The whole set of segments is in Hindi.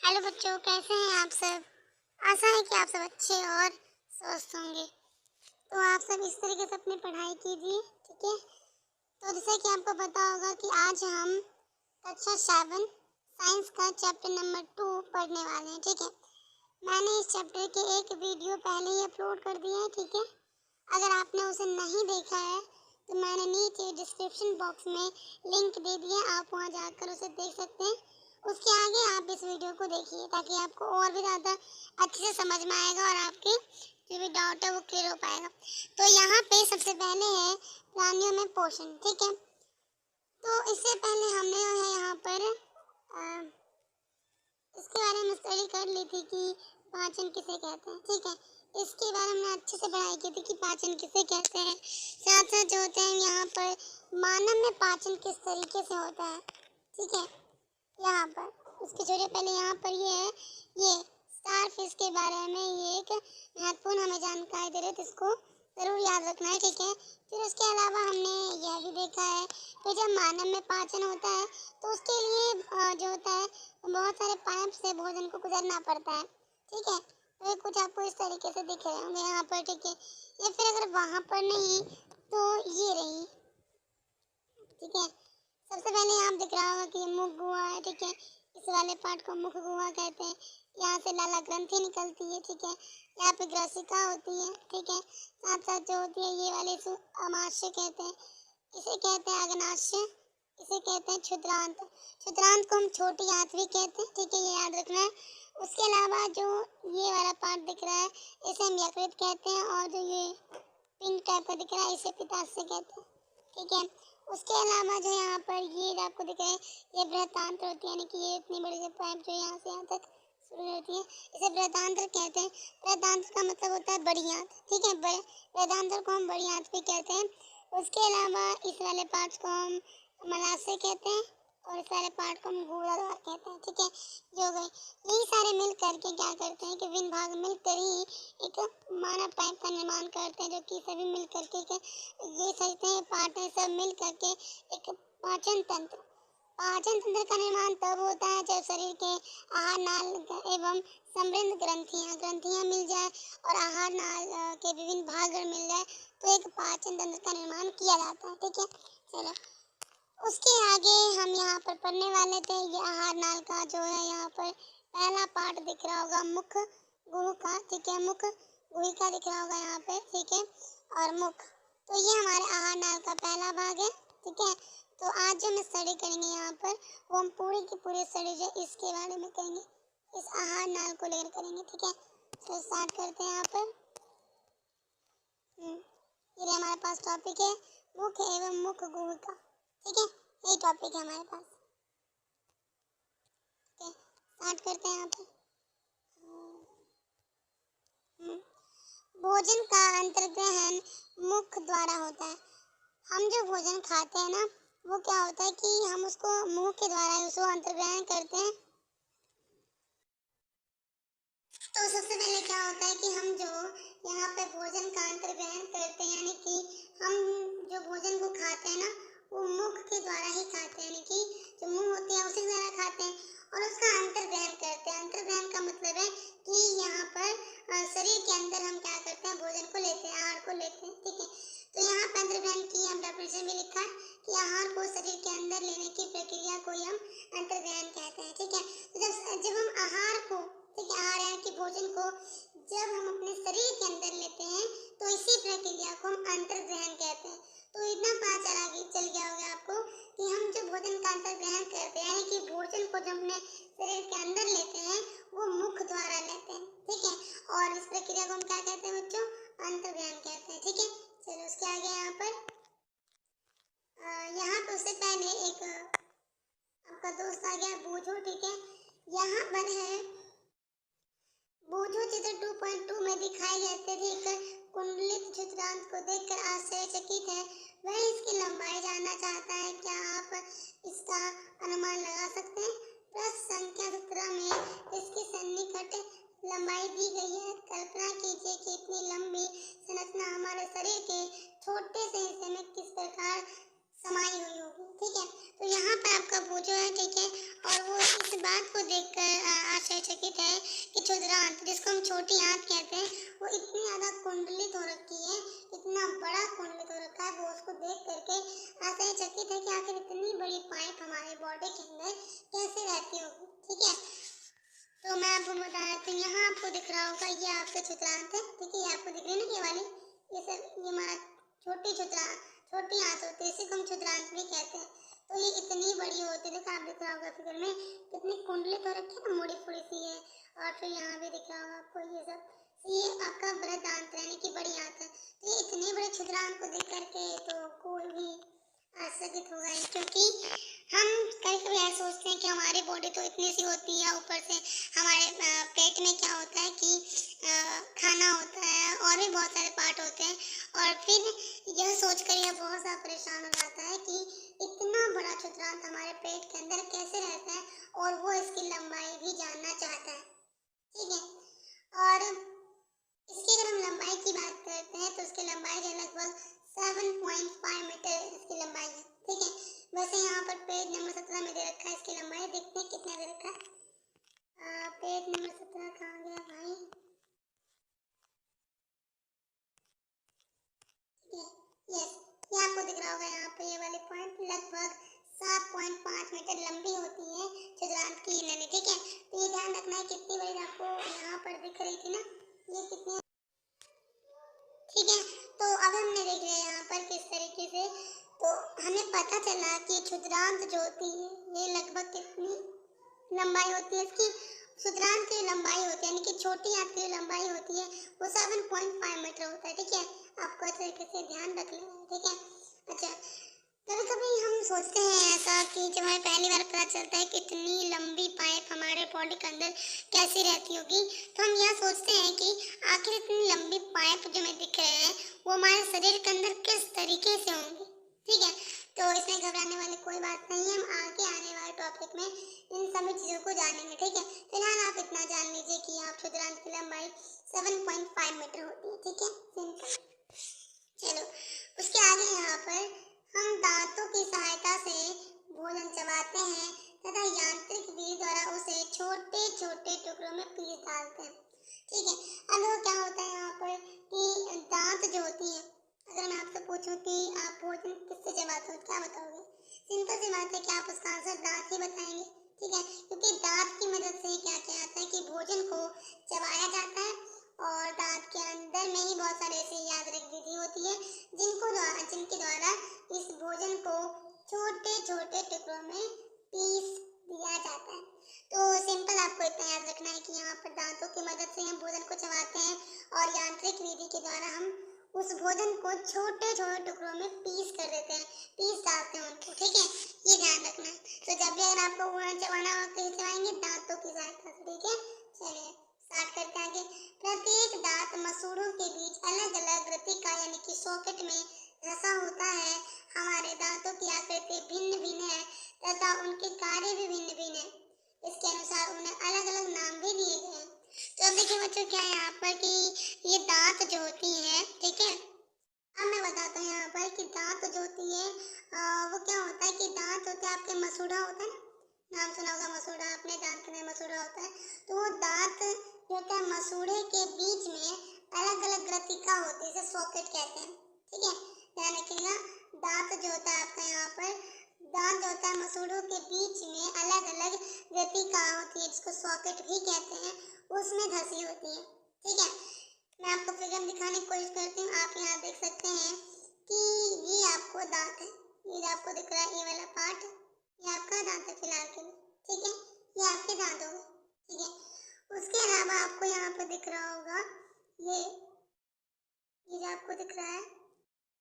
हेलो बच्चों, कैसे हैं आप सब। आशा है कि आप सब अच्छे और स्वस्थ होंगे। तो आप सब इस तरीके से अपनी पढ़ाई कीजिए, ठीक है। तो जैसे कि आपको पता होगा कि आज हम कक्षा 7 साइंस का चैप्टर नंबर 2 पढ़ने वाले हैं, ठीक है। मैंने इस चैप्टर के एक वीडियो पहले ही अपलोड कर दिया है, ठीक है। अगर आपने उसे नहीं देखा है तो मैंने नीचे डिस्क्रिप्शन बॉक्स में लिंक दे दिया, आप वहां जाकर उसे देख सकते हैं। उसके आगे आप इस वीडियो को देखिए ताकि आपको और भी ज़्यादा अच्छे से समझ में आएगा और आपके जो भी डाउट है वो क्लियर हो पाएगा। तो यहाँ पे सबसे पहले है प्राणियों में पोषण, ठीक है। तो इससे पहले हमने यहाँ पर इसके बारे में स्टडी कर ली थी कि पाचन किसे कहते हैं, ठीक है। इसके बारे में अच्छे से पढ़ाई की थी कि पाचन किसे कहते हैं। साथ साथ जो होते हैं यहाँ पर मानव में पाचन किस तरीके से होता है, ठीक है। यहाँ पर उसके छोड़िए, पहले यहाँ पर ये स्टार फिश के बारे में ये एक महत्वपूर्ण हमें जानकारी दे रहे थे, इसको जरूर याद रखना है, ठीक है। फिर उसके अलावा हमने यह भी देखा है कि जब मानव में पाचन होता है तो उसके लिए जो होता है बहुत सारे पाइप से भोजन को गुजरना पड़ता है, ठीक है। तो कुछ आपको इस तरीके से दिख रहे होंगे यहाँ पर, ठीक है। या फिर अगर वहाँ पर नहीं तो ये रही, ठीक है। सबसे पहले आप दिख रहा होगा कि मुख गुहा है, ठीक है। इस वाले पार्ट को मुख गुहा कहते हैं। यहाँ से लाला ग्रंथि निकलती है, ठीक है। यहाँ पे ग्रसिका होती है, ठीक है। साथ साथ जो होती है ये वाले अमाशय कहते हैं, इसे कहते हैं अग्नाशय, इसे कहते हैं क्षुद्रांत। क्षुद्रांत को हम छोटी आंत भी कहते हैं, ठीक है, ये याद रखना है। उसके अलावा जो ये वाला पार्ट दिख रहा है इसे हम यकृत कहते हैं, और जो ये पिंक टाइप का दिख रहा है इसे पित्ताशय कहते हैं, ठीक है। उसके अलावा जो यहाँ पर ये आपको दिख रहा है ये बृहदांत्र होती है, यानी कि ये इतनी बड़ी सी पाइप जो यहाँ से यहाँ तक शुरू होती है इसे बृहदांत्र कहते हैं। बृहदांत्र का मतलब होता है बड़ी आंत, ठीक है। बृहदांत्र को हम बड़ी आंत भी कहते हैं। उसके अलावा इस वाले पार्ट को हम मलाशय कहते हैं और इस वाले पार्ट को हम गूढ़ाधार कहते हैं, ठीक है। जो गए यही सारे मिल करके क्या करते हैं कि विभिन्न भाग मिलकर ही एक मानव पाइप का निर्माण करते हैं, जो कि सभी मिल करके ये सोचते हैं पार्ट है सब मिल करके एक पाचन तंत्र। पाचन तंत्र का निर्माण तब होता है जब शरीर के आहार नाल एवं समृद्ध ग्रंथियां मिल जाए और आहार नाल के विभिन्न भाग मिल जाए तो एक पाचन तंत्र का निर्माण किया जाता है, ठीक है। चलो उसके आगे हम यहाँ पर पढ़ने वाले थे ये आहार नाल का जो है यहाँ पर पहला पार्ट दिख रहा होगा मुख गुहिका, ठीक है। मुख गुहिका दिख रहा होगा यहाँ पे, ठीक है, और मुख। तो ये हमारे आहार नाल का पहला भाग है, ठीक है। तो आज जो हम स्टडी करेंगे यहाँ पर वो हम पूरी की पूरी स्टडी जो इसके बारे में करेंगे, इस आहार नाल को लेकर करेंगे, ठीक है। तो स्टार्ट करते हैं यहाँ पर। ये हमारे पास टॉपिक है मुख एवं मुख गुहिका, ठीक है। यही टॉपिक है हमारे पास, ठीक है। स्टार्ट करते हैं यहाँ पे। भोजन का अंतर्ग्रहण मुख द्वारा होता है। हम जो भोजन खाते हैं ना वो क्या होता है कि हम उसको मुंह के द्वारा उसको अंतर्ग्रहण करते हैं। तो सबसे पहले क्या होता है कि हम जो यहाँ पे भोजन का अंतर्ग्रहण करते हैं, यानी कि हम जो भोजन को खाते हैं ना वो मुख के द्वारा ही खाते हैं, यानी कि जो मुंह होती है उसी द्वारा खाते हैं और उसका अंतर्ग्रहण करते हैं। अंतर्ग्रहण का मतलब है कि यहाँ पर शरीर के अंदर हम क्या करते हैं भोजन को लेते हैं, आहार को लेते हैं, ठीक है। तो यहाँ पर अंतर्ग्रहण की हम डेफिनेशन में लिखा है कि आहार को शरीर के अंदर लेने की प्रक्रिया को हम अंतर्ग्रहण कहते हैं, ठीक है। तो जब हम आहार को, ठीक है, आहार यानी कि भोजन को जब हम अपने शरीर के अंदर लेते हैं तो इसी प्रक्रिया को हम अंतर्ग्रहण कहते हैं। तो इतना पता चल गया होगा आपको कि हम जो भोजन का अंतर्ग्रहण करते हैं यानी कि भोजन को जब अपने शरीर के अंदर लेते हैं वो मुख द्वारा लेते हैं, ठीक है। और इस प्रक्रिया को हम क्या कहते हैं बच्चों, अंतर्ग्रहण कहते हैं, ठीक है। चलो उसके आगे यहाँ पर उससे पहले एक आपका दोस्त आ गया बूझो, ठीक है। यहाँ पर है बूझो चित्र 2.2 में दिखाई जाते थे एक कुंडलित क्षुद्रांत को देखकर आश्चर्यचकित है। वह इसकी लंबाई जानना चाहता है, क्या आप इसका अनुमान लगा सकते हैं। प्रश्न संख्या 17 में इसकी सन्निकट लंबाई दी गई है। कल्पना कीजिए कि इतनी लंबी संरचना हमारे शरीर के छोटे से हिस्से में किस प्रकार समाई हुई होगी, ठीक है। तो यहाँ पर आपका बूझो है, ठीक है, और वो इस बात को देखकर आश्चर्यचकित है कि क्षुद्रांत, जिसको हम छोटी आंत कहते हैं, वो इतनी ज्यादा कुंडलित हो रखी है, इतना बड़ा कुंडलित हो रखा है। वो उसको देख करके आश्चर्यचकित है कि आखिर इतनी बड़ी पाइप हमारे बॉडी के अंदर कैसे रहती होगी। ठीक है, तो मैं आपको बता देती हूँ, यहाँ आपको दिख रहा होगा, ये आपका क्षुद्रांत है। ठीक है, ये आपको दिख रही है ना, ये वाली, ये सब ये हमारा छोटी आंत होती है, इसी को हम क्षुद्रांत भी कहते हैं। तो ये इतनी बड़ी होती है, देखो आप दिख रहा होगा फिगर में, कितनी कुंडलित हो रखी है ना, मुड़ी फुड़ी सी है। और फिर यहाँ भी दिख रहा होगा आपको ये सब, ये आपका बृहदांत यानी कि बड़ी आंत है। तो ये इतने बड़े क्षुद्रांत को देख करके तो कोई भी आश्चर्यचकित होगा ही, क्योंकि हम कभी कभी ऐसा सोचते हैं कि हमारी बॉडी तो इतनी सी होती है, ऊपर से हमारे पेट में क्या होता है कि खाना होता है और भी बहुत सारे पार्ट होते हैं। और फिर यह सोचकर यह बहुत ज़्यादा परेशान हो जाता है कि इतना बड़ा क्षुद्रांत हमारे पेट के अंदर कैसे रहता है, और वो इसकी लंबाई भी जानना चाहता है। ठीक है, और इसकी अगर हम लंबाई की बात करते हैं तो इसकी लंबाई है लगभग 7.5 मीटर इसकी लंबाई है। ठीक है, वैसे यहाँ पर पेज नंबर 17 में दे रखा है इसकी लंबाई, देखते हैं कितना दे रखा है। पेज नंबर 17 कहाँ गया भाई? यस, ये आपको दिख रहा होगा यहाँ पे, ये वाली पॉइंट लगभग 7.5 मीटर लंबी होती है क्षुद्रांत की नली। ठीक है, तो ये ध्यान रखना है कितनी बड़ी आपको यहाँ पर दिख रही थी ना, ये कितनी। ठीक है, तो अब हमने देख लिया यहाँ पर किस तरीके से, तो हमें पता चला कि क्षुद्रांत जो होती है ये लगभग कितनी लंबाई होती है इसकी। क्षुद्रांत की लंबाई होती है यानी कि छोटी आंत की लंबाई होती है वो 7.5 मीटर होता है। ठीक है, आपको अच्छे तरीके से ध्यान रख लेना है। ठीक है, अच्छा, कभी कभी हम सोचते हैं ऐसा कि जब हमें पहली बार पता चलता है कि इतनी लंबी पाइप हमारे बॉडी के अंदर कैसी रहती होगी, तो हम यह सोचते हैं कि आखिर इतनी लंबी पाइप जो हमें दिख रहे हैं वो हमारे शरीर के अंदर किस तरीके से होंगी। ठीक है, तो इसमें घबराने वाली कोई बात नहीं है, हम आगे आने वाले टॉपिक में इन सभी चीज़ों को जानेंगे। ठीक है, फिलहाल आप इतना जान लीजिए कि आप क्षुद्रांत की लंबाई 7.5 मीटर होती है। ठीक है, सिंपल। चलो, उसके आगे यहाँ पर हम दांतों की सहायता से भोजन चबाते हैं तथा यांत्रिक विधि द्वारा उसे छोटे छोटे टुकड़ों में पीस डालते हैं। ठीक है, अब क्या होता है यहाँ पर कि दांत जो होती है, अगर मैं आपसे पूछूं कि आप भोजन किससे चबाते हो, क्या बताओगे? सिंपल सी बात है कि आप उसका आंसर दांत ही बताएंगे। ठीक है, क्योंकि दांत की मदद से क्या क्या आता है कि भोजन को चबाया जाता है, और दांत के अंदर में ही बहुत सारे ऐसी यांत्रिक विधि होती है जिनके द्वारा इस भोजन को छोटे छोटे टुकड़ों में पीस दिया जाता है। तो सिंपल आपको इतना याद रखना है कि यहाँ पर दांतों की मदद से हम भोजन को चबाते हैं और यांत्रिक विधि के द्वारा हम उस भोजन को छोटे छोटे टुकड़ों में पीस कर देते हैं, पीस डालते हैं उनको। ठीक है, ये ध्यान रखना है। तो जब भी अगर आपको भोजन चबाना हो तो चबाएंगे दांतों की सहायता से। ठीक है, चलिए स्टार्ट करते हैं आगे। प्रत्येक दांत मसूड़ों के बीच अलग अलग ग्रथिका यानी कि सॉकेट में धंसा होता है। हमारे दांतों की आकृति भिन्न भिन्न है तथा उनके कार्य भी भिन्न भिन्न है, इसके अनुसार उन्हें अलग अलग नाम भी दिए गए हैं। तो अब देखिए बच्चों, क्या है यहाँ पर कि ये दांत जो होती है, ठीक है, अब मैं बताता हूँ यहाँ पर कि दांत जो होती है वो क्या होता है कि दांत होता है आपके मसूड़ा होता है ना, नाम सुना होगा मसूड़ा आपने, दांत के अंदर मसूड़ा होता है। तो वो दांत जो होता है मसूड़े के बीच में अलग अलग ग्रथिका होती है, इसे सॉकेट कहते हैं। ठीक है, ध्यान रखिएगा, दांत जो होता है आपका यहाँ पर, दांत जो होता है मसूड़ों के बीच में अलग अलग ग्रथिका होती है जिसको सॉकेट भी कहते हैं, उसमें धसी होती है। ठीक है, मैं आपको फिगर दिखाने की कोशिश करती हूँ। आप यहाँ देख सकते हैं कि ये आपको दांत है, ये आपको दिख रहा है, ये वाला पार्ट ये आपका दांत है फिलहाल के लिए। ठीक है, ये आपके दांत हो गए। ठीक है, उसके अलावा आपको यहाँ पे दिख रहा होगा ये जो आपको दिख रहा है,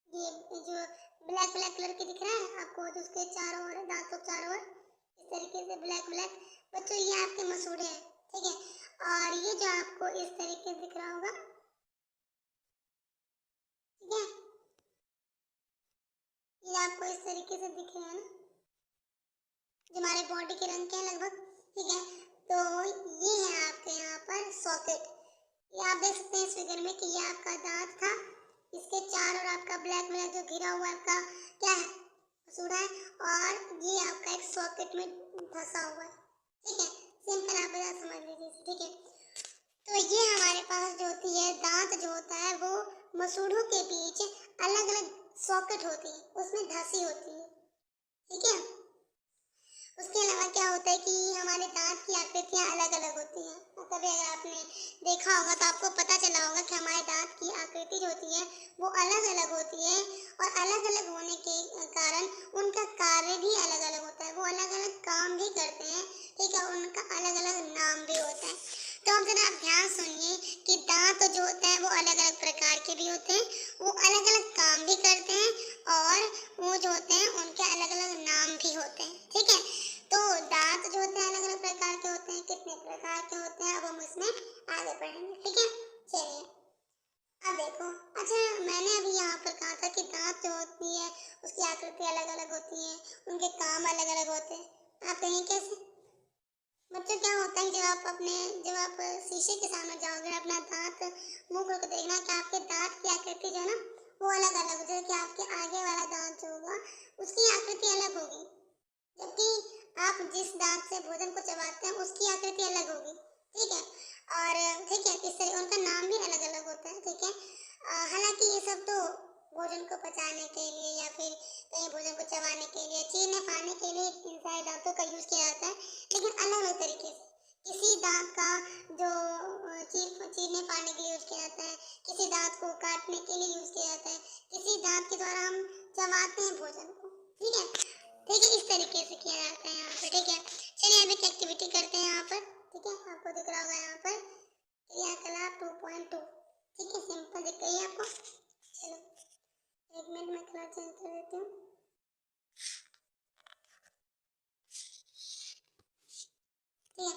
ये जो ब्लैक ब्लैक कलर के दिख रहा है आपको, जो उसके चारों ओर दांतों के चारों ओर इस तरीके से ब्लैक ब्लैक, बच्चों ये आपके मसूड़े हैं। ठीक है, और ये जो आपको इस तरीके से दिख रहा होगा, ठीक है, ये आपको इस तरीके से दिख रहे हैं ना, जो हमारे बॉडी के रंग के हैं लगभग। ठीक है, तो ये है आपके यहाँ पर सॉकेट। ये आप देख सकते हैं इस फिगर में कि ये आपका दांत था, इसके चार और आपका ब्लैक ब्लैक जो घिरा हुआ आपका क्या है, मसूड़ा है, और ये आपका एक सॉकेट में धंसा हुआ है। ठीक है, सिंपल आप बात समझ लीजिए, ठीक है। तो ये हमारे पास जो होती है दांत जो होता है वो मसूड़ों के बीच अलग अलग सॉकेट होती है, उसमें धंसी होती है, ठीक है। उसके अलावा क्या होता है कि हमारे दांत की आकृतियां अलग अलग होती हैं। कभी अगर आपने देखा होगा तो आपको पता चला होगा कि हमारे दांत की आकृति जो होती है वो अलग अलग होती है, और अलग अलग होने के कारण उनका कार्य भी अलग अलग होता है, वो अलग अलग काम भी करते हैं, ठीक है, उनका अलग अलग नाम भी होता है। तो अब जरा आप ध्यान सुनिए कि दांत जो होते हैं वो अलग अलग प्रकार के भी होते हैं, वो अलग अलग काम भी करते हैं, और वो जो होते हैं उनके अलग अलग नाम भी होते हैं, ठीक है। तो दांत जो होते हैं अलग अलग प्रकार के होते हैं, कितने प्रकार के होते हैं अब हम इसमें आगे बढ़ेंगे, ठीक है। चलिए अब देखो, अच्छा मैंने अभी यहाँ पर कहा था कि दांत जो होती है उसकी आकृति अलग अलग होती है, उनके काम अलग अलग होते हैं। आप कहेंगे कैसे? बच्चों क्या होता है जब आप शीशे के सामने जाओगे अपना दांत मुंह करके देखना कि आपके दांत की आकृति जो है ना वो अलग अलग हो, जैसे कि आपके आगे वाला दांत जो होगा उसकी आकृति अलग होगी, जबकि आप जिस दांत से भोजन को चबाते हैं उसकी आकृति अलग होगी, ठीक है। और ठीक है, इस तरह उनका नाम भी अलग अलग होता है, ठीक है। हालांकि ये सब तो भोजन को पचाने के लिए या फिर कहीं भोजन को चबाने के लिए, चीरने फाड़ने के लिए इन सारे दांतों का यूज किया जाता है, लेकिन अलग अलग तरीके से। किसी दांत का जो चीरने फाड़ने के लिए यूज किया जाता है, किसी दांत को काटने के लिए यूज किया जाता है, किसी दांत के द्वारा हम चबाते हैं भोजन को, ठीक है। ठीक है, इस तरीके से किया जाता है यहाँ पर, ठीक है। चलिए अब एक एक्टिविटी करते हैं यहाँ पर, ठीक है, आपको दिख रहा होगा यहाँ पर क्रियाकलाप 2.2, ठीक है, सिंपल दिख रही है आपको। चलो एक मिनट में कलर चेंज कर देती हूँ, ठीक है।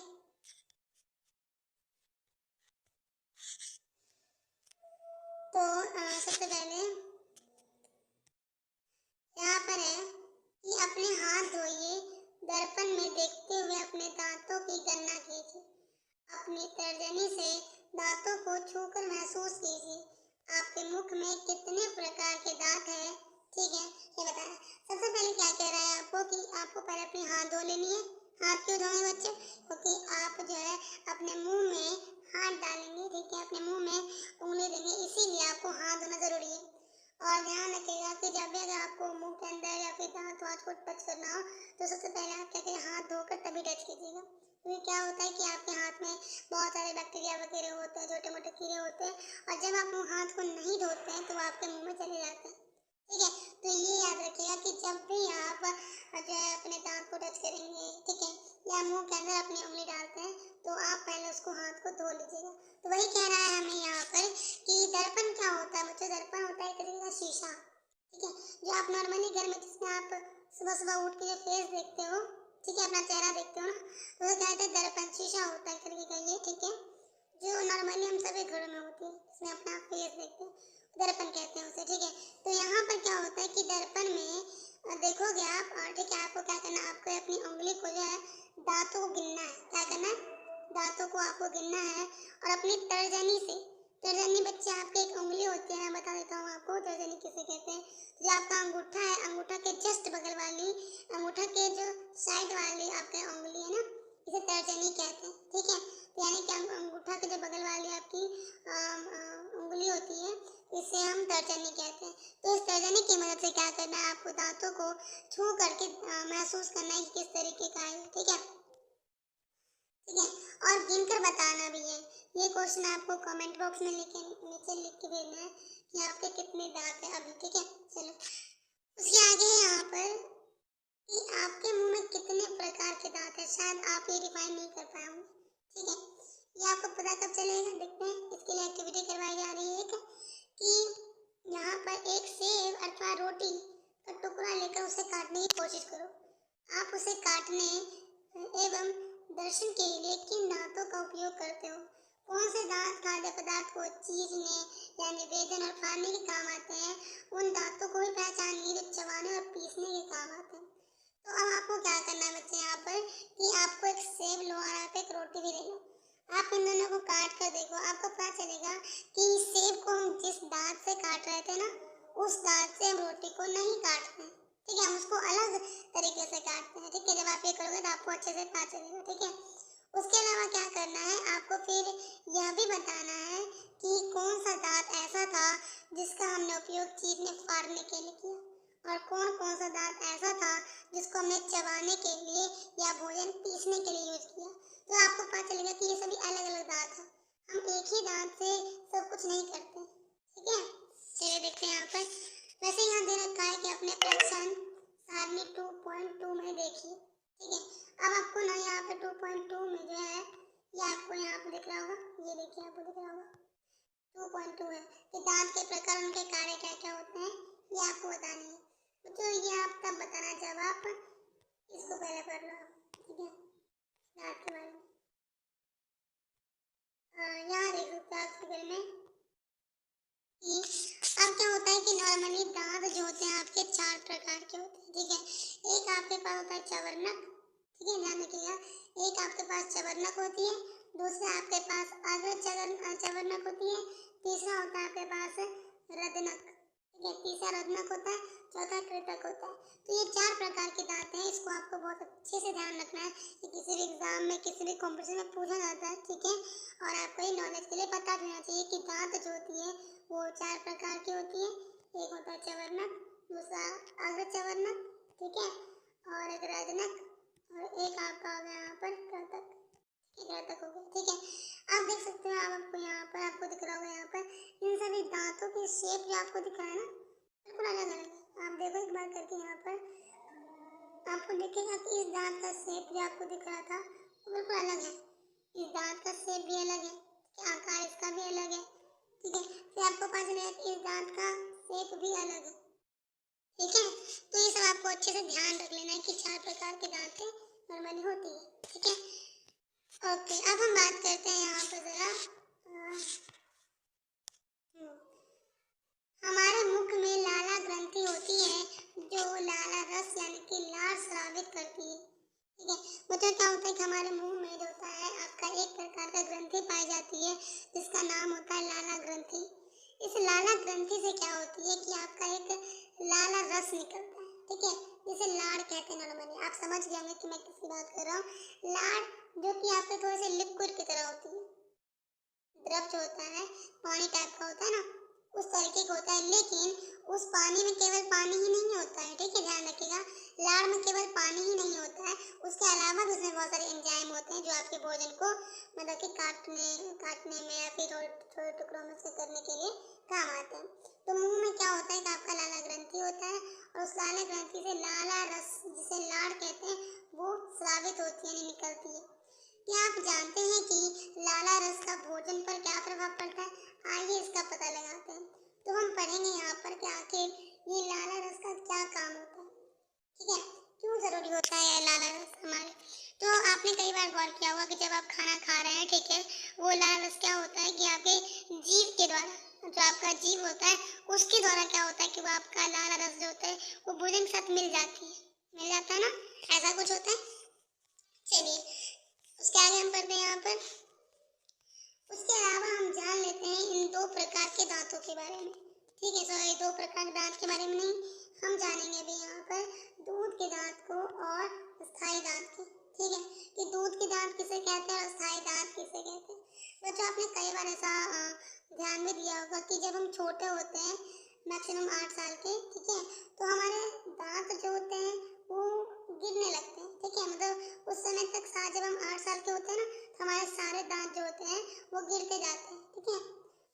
तो सबसे पहले यहाँ पर है कि अपने हाथ धोइए, दर्पण में देखते हुए अपने दांतों की गणना कीजिए, अपनी तर्जनी से दांतों को छूकर महसूस कीजिए, आपके मुख में कितने प्रकार के दांत हैं, ठीक है, ये बताना। सबसे पहले क्या कह रहा है आपको कि आपको पहले अपने हाथ धो लेनी है। हाथ क्यों धोएंगे बच्चे? क्योंकि आप जो है अपने मुंह में हाथ डालेंगे, ठीक है, अपने मुंह में उंगली देंगे, इसीलिए आपको हाथ धोना जरूरी है। और ध्यान रखिएगा कि जब भी अगर आपको मुंह के अंदर या फिर दांत वाँत को टच करना हो तो सबसे पहले आप क्या करिए, हाथ धोकर तभी टच कीजिएगा। क्योंकि क्या होता है कि आपके हाथ में बहुत सारे बैक्टीरिया वगैरह होते हैं, छोटे मोटे कीड़े होते हैं, और जब आप हाथ को नहीं धोते हैं तो वो आपके मुंह में चले जाते हैं, ठीक है। तो ये याद रखिएगा कि जब भी आप जो है अपने दांत को टच करेंगे, ठीक है, या मुंह के अंदर अपनी उंगली डालते हैं तो आप पहले उसको हाथ को धो लीजिएगा। तो वही कह रहा है हमें यहाँ पर कि दर्पण क्या होता है बच्चों? दर्पण होता है एक तरीके का शीशा, ठीक है, जो आप नॉर्मली घर में जिसमें आप सुबह सुबह उठ के जो फेस देखते हो, ठीक है, अपना चेहरा देखते हो ना, तो वो कहते हैं दर्पण, शीशा होता है एक तरीके का ये, ठीक है, जो नॉर्मली हम सभी घरों में होती है, इसमें अपना फेस देखते हैं, दर्पण कहते हैं उसे, ठीक है। तो यहाँ पर क्या होता है कि दर्पण में देखोगे आप, और ठीक है, आपको क्या करना है, आपको अपनी उंगली को जो है दांतों को गिनना है। क्या करना है? दांतों को आपको गिनना है, और अपनी तर्जनी से, तर्जनी बच्चे आपकी एक उंगली होती है, मैं बता देता हूँ आपको तर्जनी किसे कहते हैं। जो आपका अंगूठा है, अंगूठा के जस्ट बगल वाली, अंगूठा के जो साइड वाली आपकी उंगली है ना, इसे तर्जनी कहते हैं, ठीक है। यानी कि अंगूठा के जो बगल वाली आपकी उंगली होती है इसे हम तर्जनी कहते हैं। तो इस तर्जनी की मदद से क्या करना है, आपको दांतों को छू करके महसूस करना है कि किस तरीके का है, ठीक है, ठीक है। और गिनकर बताना भी है। ये क्वेश्चन आपको कमेंट बॉक्स में नीचे लिख के भेजना है कि आपके कितने दांत है अभी, ठीक है। चलो उसके आगे है यहाँ पर कि आपके मुंह में कितने प्रकार के दांत है, शायद आप ये डिफाइन नहीं कर पाए होंगे, ठीक है। ये आपको पता कब चलेगा, देखते हैं। इसके लिए एक्टिविटी करवाई जा रही है कि यहाँ पर एक सेब अथवा रोटी का टुकड़ा लेकर उसे काटने की कोशिश करो। आप उसे काटने एवं दर्शन के लिए किन दांतों का उपयोग करते हो? कौन से दांत खाद्य पदार्थ को चीरने या निवेदन और फाड़ने के काम आते हैं? उन दांतों को भी पहचानिए जो चबाने और पीसने के काम आते हैं। तो अब आपको क्या करना है बच्चे यहाँ पर कि आपको एक सेब लो और आप एक रोटी भी ले लो। आप इन दोनों को काट कर देखो, आपको पता चलेगा कि सेब को हम जिस दांत से काट रहे थे ना, उस दांत से हम रोटी को नहीं काटते हैं, ठीक है, हम उसको अलग तरीके से काटते हैं। ठीक है, जब आप ये करोगे तो आपको अच्छे से पता चलेगा। ठीक है, उसके अलावा क्या करना है, आपको फिर यह भी बताना है कि कौन सा दांत ऐसा था जिसका हमने उपयोग चीरने फाड़ने के लिए किया, और कौन कौन सा दांत ऐसा था जिसको हमने चबाने के लिए या भोजन पीसने के लिए यूज किया। तो आपको पता चलेगा कि ये सभी अलग अलग दांत हैं। हम एक ही दांत से सब कुछ नहीं करते। ठीक है, चलिए देखते हैं यहाँ पर। वैसे यहाँ दे रखा है कि अपने प्रश्न सारणी 2.2 में देखिए। ठीक है, अब आपको ना यहाँ पे 2.2 में जो है, ये आपको यहाँ पे दिख रहा होगा, ये देखिए आपको दिख रहा होगा 2.2 है कि दांत के प्रकार, उनके कार्य क्या क्या होते हैं, ये आपको बतानी है। तो ये आप तब बताना जब आप इसको पहले पढ़ लो। ठीक है, दांत के बारे में यहाँ देख सकते हैं आप फिगर में कि अब क्या होता है कि नॉर्मली दांत जो होते हैं आपके 4 प्रकार के होते हैं। ठीक है, एक आपके पास होता है चवर्णक। ठीक है, ध्यान रखिएगा, एक आपके पास चवर्णक होती है, दूसरा आपके पास अग्र चवर्णक होती है, तीसरा होता है आपके पास रदनक। ठीक है, तीसरा रदनक होता है, चौथा कृतक होता है। तो ये 4 प्रकार के दांत हैं, इसको आपको बहुत अच्छे से ध्यान रखना है कि किसी भी एग्जाम में, किसी भी कॉम्पिटिशन में पूछा जाता है। ठीक है, और आपको ये नॉलेज के लिए पता भी होना चाहिए कि दांत जो होती है वो 4 प्रकार की होती है। एक होता है चवर्णक, दूसरा अग्र चवर्णक, ठीक है, और एक रदनक, और एक आपका हो गया यहाँ पर कृतक। कृतक हो गया। ठीक है, आप देख सकते हो, आप आपको यहाँ पर आपको दिख रहा होगा, यहाँ पर इन सभी दांतों की शेप जो आपको दिख रहा है ना, बिल्कुल अलग अलग है। आप देखो एक बार करके, यहाँ पर आपको दिखेगा कि इस दांत का शेप जो आपको दिख रहा था वो बिल्कुल अलग है। इस दांत का शेप भी अलग है, आकार इसका भी अलग है। ठीक है, फिर आपको पता चलेगा कि इस दांत का शेप भी अलग है। ठीक है, तो ये सब आपको अच्छे से ध्यान रख लेना है कि 4 प्रकार के दांत नॉर्मली होती है। ठीक है, ओके, अब हम बात करते हैं यहाँ पर जरा हमारे मुख में लाला ग्रंथि होती है जो लाला रस यानी कि लार स्रावित करती है। ठीक है, मतलब क्या होता है कि हमारे मुंह में जो होता है आपका एक प्रकार का ग्रंथि पाई जाती है जिसका नाम होता है लाला ग्रंथि। इस लाला ग्रंथि से क्या होती है कि आपका एक लाला रस निकलता है। ठीक है, जिसे लाड़ कहते हैं नॉर्मली। आप समझ गए होंगे कि मैं किसकी बात कर रहा हूँ। लाड़ जो कि आपके थोड़े से लिक्विड की तरह होती है, द्रव जो होता है पानी टाइप का होता है ना, उस तरीके का होता है, लेकिन उस पानी में केवल पानी ही नहीं होता है। ठीक है, ध्यान रखिएगा, लाड़ में केवल पानी ही नहीं होता है, उसके अलावा भी उसमें बहुत सारे एंजाइम होते हैं जो आपके भोजन को मतलब कि काटने में या फिर थोड़े टुकड़ों में से करने के लिए काम आते हैं। तो मुंह में क्या होता है कि आपका लाला ग्रंथि होता है, और उस लाला ग्रंथि से लाला रस, जिसे लाड़ कहते हैं, वो स्रावित होती है, यानी निकलती है। क्या आप जानते हैं कि लाला रस का भोजन पर क्या प्रभाव पड़ता है? आइए इसका पता लगाते हैं। तो हम पढ़ेंगे यहाँ पर कि आखिर ये लाला रस का क्या काम होता है। ठीक है, क्यों जरूरी होता है ये लाला रस हमारे। तो आपने कई बार गौर किया होगा कि जब आप खाना खा रहे हैं, ठीक है, वो लाला रस क्या होता है कि आपके जीभ के द्वारा, जो आपका जीभ होता है उसके द्वारा क्या होता है कि वो आपका लाला रस जो होता है वो भोजन के साथ मिल जाती है, मिल जाता है ना, ऐसा कुछ होता है। चलिए उसके आगे हम पढ़ते हैं यहाँ पर। उसके अलावा हम जान लेते हैं इन 2 प्रकार के दांतों के बारे में। ठीक है, सॉरी 2 प्रकार के दांत के बारे में नहीं, हम जानेंगे अभी यहाँ पर दूध के दांत को और स्थायी दांत को। ठीक है, कि दूध के दांत किसे कहते हैं और स्थायी दांत किसे कहते हैं। बच्चों आपने कई बार ऐसा ध्यान में दिया होगा कि जब हम छोटे होते हैं, मैक्सिमम 8 साल के, ठीक है, तो हमारे दांत जो होते हैं वो गिरने लगते हैं। ठीक है, मतलब उस समय तक जब हम 8 साल के होते हैं ना, तो हमारे सारे दांत जो होते हैं वो गिरते जाते हैं। ठीक है,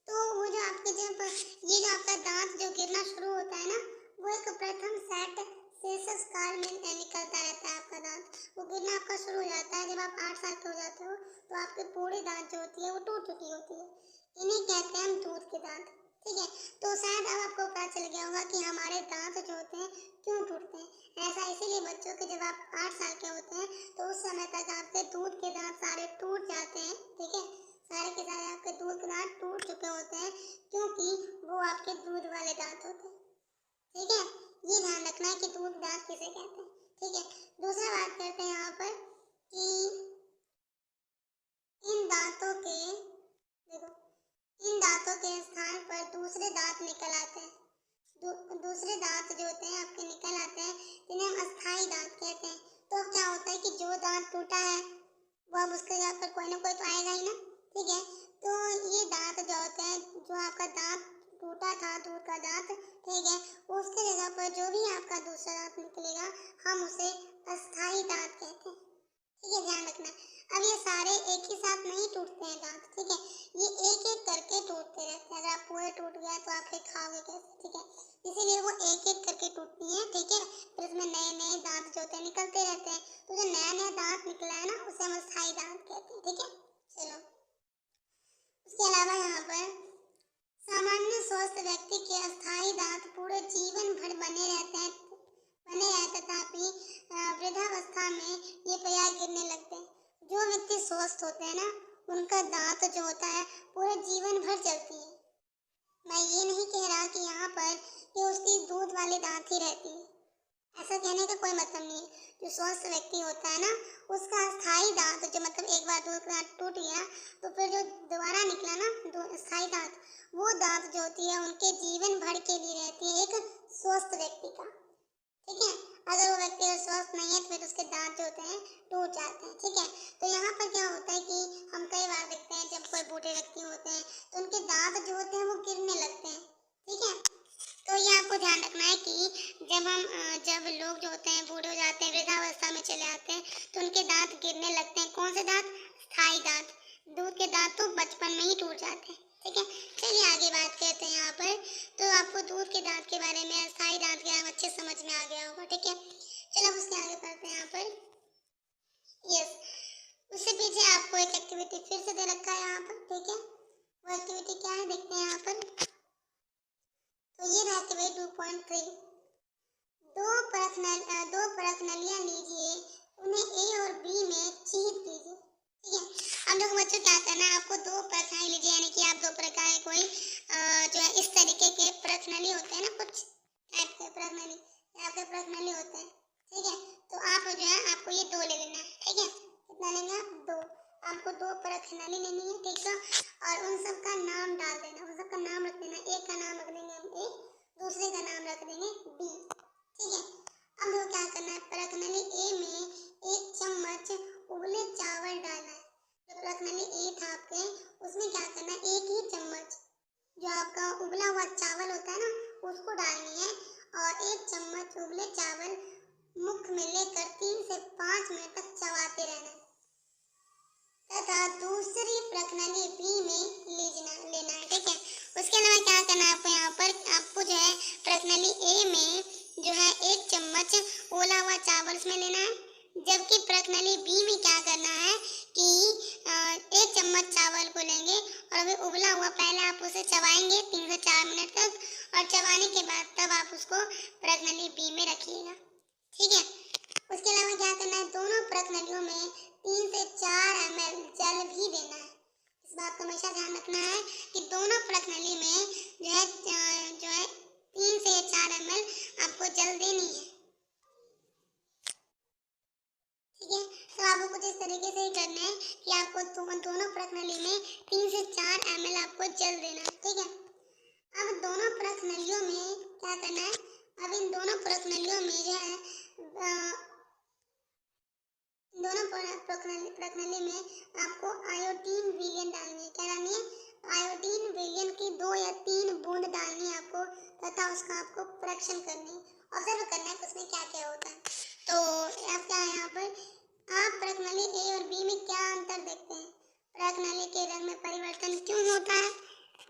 तो वो जो आपके जब ये जो आपका दांत जो गिरना शुरू होता है ना, वो एक प्रथम सेट शेषस काल में निकलता रहता है आपका दांत, वो गिरना आपका शुरू हो जाता है जब आप 8 साल के हो जाते हो, तो आपके पूरे दांत जो होती है वो टूट चुकी होती है। इन्हें कहते हैं हम दूध के दांत। ठीक है, तो शायद अब आपको पता चल गया होगा कि हमारे दांत जो होते हैं क्यों टूटते हैं। ऐसा इसीलिए बच्चों के जब आप 8 साल के होते हैं तो उस समय तक आपके दूध के दांत सारे टूट जाते हैं। ठीक है, सारे के सारे आपके दूध के दांत टूट चुके होते हैं क्योंकि वो आपके दूध वाले दांत होते हैं। ठीक है, ये ध्यान रखना है कि दूध दांत किसे कहते हैं। ठीक है, दूसरा बात करते हैं यहाँ पर कि इन दांतों के, देखो, इन दांतों के स्थान पर दूसरे दांत निकल आते हैं। दूसरे दांत जो होते हैं आपके निकल आते हैं, जिन्हें हम अस्थाई दांत कहते हैं। तो अब क्या होता है कि जो दांत टूटा है वो अब उसके जगह पर कोई ना कोई तो आएगा ही ना, ठीक है। तो ये दांत जो होते हैं, जो आपका दांत टूटा था, दूध का दांत, ठीक है, उसके जगह पर जो भी आपका दूसरा दांत निकलेगा हम उसे अस्थाई दांत कहते हैं, ठीक है, ध्यान रखना। अब ये सारे एक ही साथ नहीं टूटते हैं दांत, ठीक है, ये एक एक करके टूटते रहते हैं। अगर आप पूरे टूट गया तो आप फिर खाओगे कैसे, ठीक है, इसीलिए वो एक एक करके टूटती हैं, ठीक है। फिर इसमें नए नए दांत जो होते हैं निकलते रहते हैं। तो जो नया नया दांत निकला है ना उसे हम अस्थाई दांत कहते हैं, ठीक है। चलो, उसके अलावा यहाँ पर सामान्य स्वस्थ व्यक्ति के अस्थाई दांत पूरे जीवन भर बने रहते हैं, तथापि वृद्धावस्था में ये प्रायः गिरने लगते हैं। जो व्यक्ति स्वस्थ होते हैं ना उनका दांत जो होता है पूरे जीवन भर चलती है। मैं ये नहीं कह रहा कि यहाँ पर कि उसकी दूध वाली दांत ही रहती है, ऐसा कहने का कोई मतलब नहीं है। जो स्वस्थ व्यक्ति होता है ना उसका अस्थाई दांत जो मतलब एक बार दूध का दांत टूट गया तो फिर जो दोबारा निकला ना अस्थाई दांत, वो दांत जो होती है उनके जीवन भर के लिए रहती है एक स्वस्थ व्यक्ति का, ठीक है। अगर वो व्यक्ति अगर स्वस्थ नहीं है तो फिर उसके दांत जो होते हैं टूट जाते हैं, ठीक है। तो यहाँ पर क्या होता है कि हम कई बार देखते हैं जब कोई बूढ़े व्यक्ति होते हैं तो उनके दांत जो होते हैं वो गिरने लगते हैं, ठीक है। तो ये आपको ध्यान रखना है कि जब लोग जो होते हैं बूढ़े हो जाते हैं, वृद्धावस्था में चले आते हैं तो उनके दांत गिरने लगते हैं। कौन से दांत? स्थायी दांत। दूध के दांत तो बचपन में ही टूट जाते हैं, ठीक है। चलिए आगे बात करते हैं यहाँ पर। तो आपको दूध के दांत के बारे में, स्थायी दांत के बारे में अच्छे समझ में आ गया होगा, ठीक है। चलो अब उसके आगे पढ़ते हैं यहाँ पर। यस, उससे पीछे आपको एक एक्टिविटी फिर से दे रखा है यहाँ पर, ठीक है। वो एक्टिविटी क्या है देखते हैं यहाँ पर। तो ये रहा एक्टिविटी 2.3। दो परख नलियाँ लीजिए, उन्हें ए और बी में छेद कीजिए, ठीक है। अब देखो बच्चों क्या करना है, आपको दो परख नली लीजिए, यानी कि आप दो प्रकार के कोई जो है इस तरीके के परख नली होते हैं ना, कुछ टाइप के परख नली, आपके परख नली होते हैं, ठीक है। तो आप जो है आपको ये दो ले लेना है, ठीक है। कितना लेंगे आप? दो। आपको दो परख नली लेनी है, ठीक है। और उन सब का नाम डाल देना, उन सब का नाम रख देना। एक का नाम रख देंगे हम ए, दूसरे का नाम रख देंगे बी, ठीक है। अब देखो क्या करना है, परख नली ए में 1 चम्मच उबले चावल डालना है। जो परख नली ए था आपके, उसमें क्या करना है, 1 ही चम्मच जो आपका उबला हुआ चावल होता है ना उसको डालनी है, और 1 चम्मच उबले चावल मुख में लेकर 3 से 5 मिनट तक चबाते रहना है, तथा दूसरी परख नली बी में लेना है, ठीक है। उसके अलावा क्या करना है आपको, यहाँ पर आपको जो है परख नली ए में जो है 1 चम्मच उबला हुआ चावल उसमें लेना है, जबकि परख नली बी में क्या करना है कि 1 चम्मच चावल को लेंगे और अभी उबला हुआ पहले आप उसे चबाएंगे 3 से 4 मिनट तक, और चबाने के बाद तब आप उसको परख नली बी में रखिएगा, ठीक है। उसके अलावा क्या करना है, दोनों परख नलियों में 3 से 4 ml जल भी देना है। इस बात का हमेशा ध्यान रखना है कि दोनों परख नली में जो है 3 से 4 ml आपको जल देनी है, ठीक है। तो आपको कुछ इस तरीके से ही करना है कि आपको दोनों परख नली में 3 से 4 ml आपको जल देना है, ठीक है। अब दोनों परख नलियों में क्या करना है, अब इन दोनों परख नलियों में जो है दोनों परख नली में आपको आयोडीन विलयन डालनी है। क्या डालनी है? आयोडीन विलयन की 2 या 3 बूंद डालनी है आपको, तथा उसका आपको परीक्षण करनी है, ऑब्जर्व करना है उसमें क्या क्या होता है। तो अब क्या है यहाँ पर, आप परख नली ए और बी में क्या अंतर देखते हैं? परख नली के रंग में परिवर्तन क्यों होता है,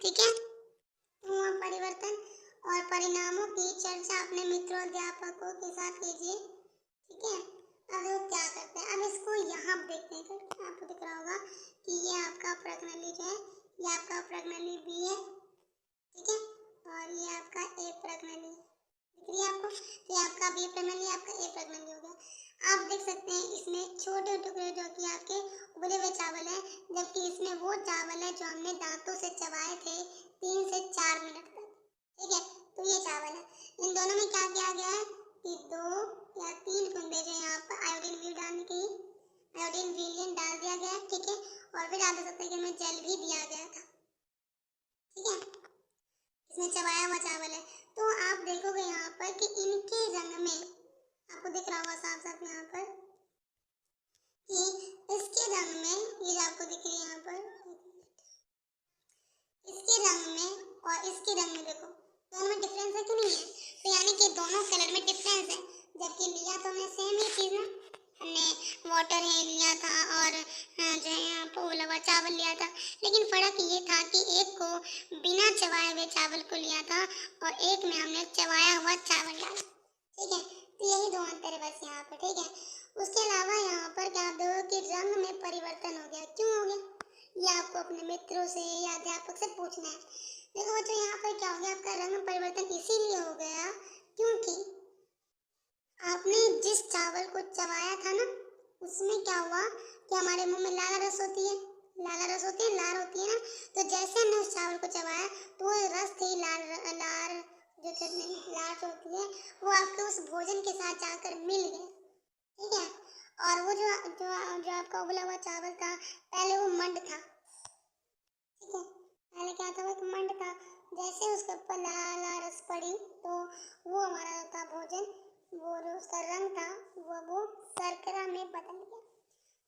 ठीक है, हुआ परिवर्तन, और परिणामों की चर्चा अपने मित्रों अध्यापकों के साथ कीजिए, ठीक है। अब वो क्या करते हैं, अब इसको यहाँ देखते हैं, आपको दिख रहा होगा कि ये आपका परख नली जो है, ये आपका परख नली बी है, ठीक है, और ये आपका ए परख नली दिख रही है आपको। ये आपका बी परख नली, आपका ए परख नली हो गया। आप देख सकते हैं इसमें छोटे टुकड़े जो कि आपके उबले हुए चावल है, जबकि इसमें वो चावल है जो हमने दांतों से चबाए थे 3 से 4 मिनट तक, ठीक है। तो ये चावल है, इन दोनों में क्या किया गया है कि 2 या 3 बूंदे जो यहाँ पर आयोडीन विलयन डालने की, आयोडीन विलयन डाल दिया गया है, ठीक है। और फिर आप देख सकते हैं कि इसमें जल भी दिया गया था, ठीक है। इसमें चबाया हुआ चावल है तो आप देखोगे यहाँ पर कि इनके रंग में आपको दिख रहा होगा साफ साफ यहाँ पर कि इसके रंग में, ये जो आपको दिख रही है यहाँ पर, इसके रंग में और इसके रंग में देखो दोनों में डिफरेंस है कि नहीं है। तो यानी कि दोनों कलर में डिफरेंस है, जबकि लिया तो हमने सेम ही चीज़ ना, हमने वाटर है लिया था और जो है यहाँ पर उबला हुआ चावल लिया था, लेकिन फ़र्क ये था कि एक को बिना चबाए हुए चावल को लिया था और एक में हमने चबाया हुआ चावल डाला। ठीक है, तो यही दो अंतर है बस यहाँ पर। ठीक है, उसके अलावा यहाँ पर क्या आप देखो कि रंग में परिवर्तन हो गया। क्यों हो गया ये आपको अपने मित्रों से या अध्यापक से पूछना है। देखो बच्चों यहाँ पर क्या हो गया, आपका रंग परिवर्तन इसीलिए हो गया क्योंकि आपने जिस चावल को चबाया था ना, उसमें क्या हुआ कि हमारे मुंह में लाला रस होती है, लाला रस होती है, लार होती है ना, तो जैसे हमने उस चावल को चबाया तो वो रस थी लार जो चटनी लार होती है वो आपके उस भोजन के साथ जाकर मिल गया। ठीक है, और वो जो जो जो आपका उबला हुआ चावल था पहले वो मंड था। ठीक है, पहले क्या था, वो एक मंड था, जैसे उसके ऊपर लाल रस पड़ी तो वो हमारा था भोजन, वो जो उसका रंग था वो शर्करा में बदल गया।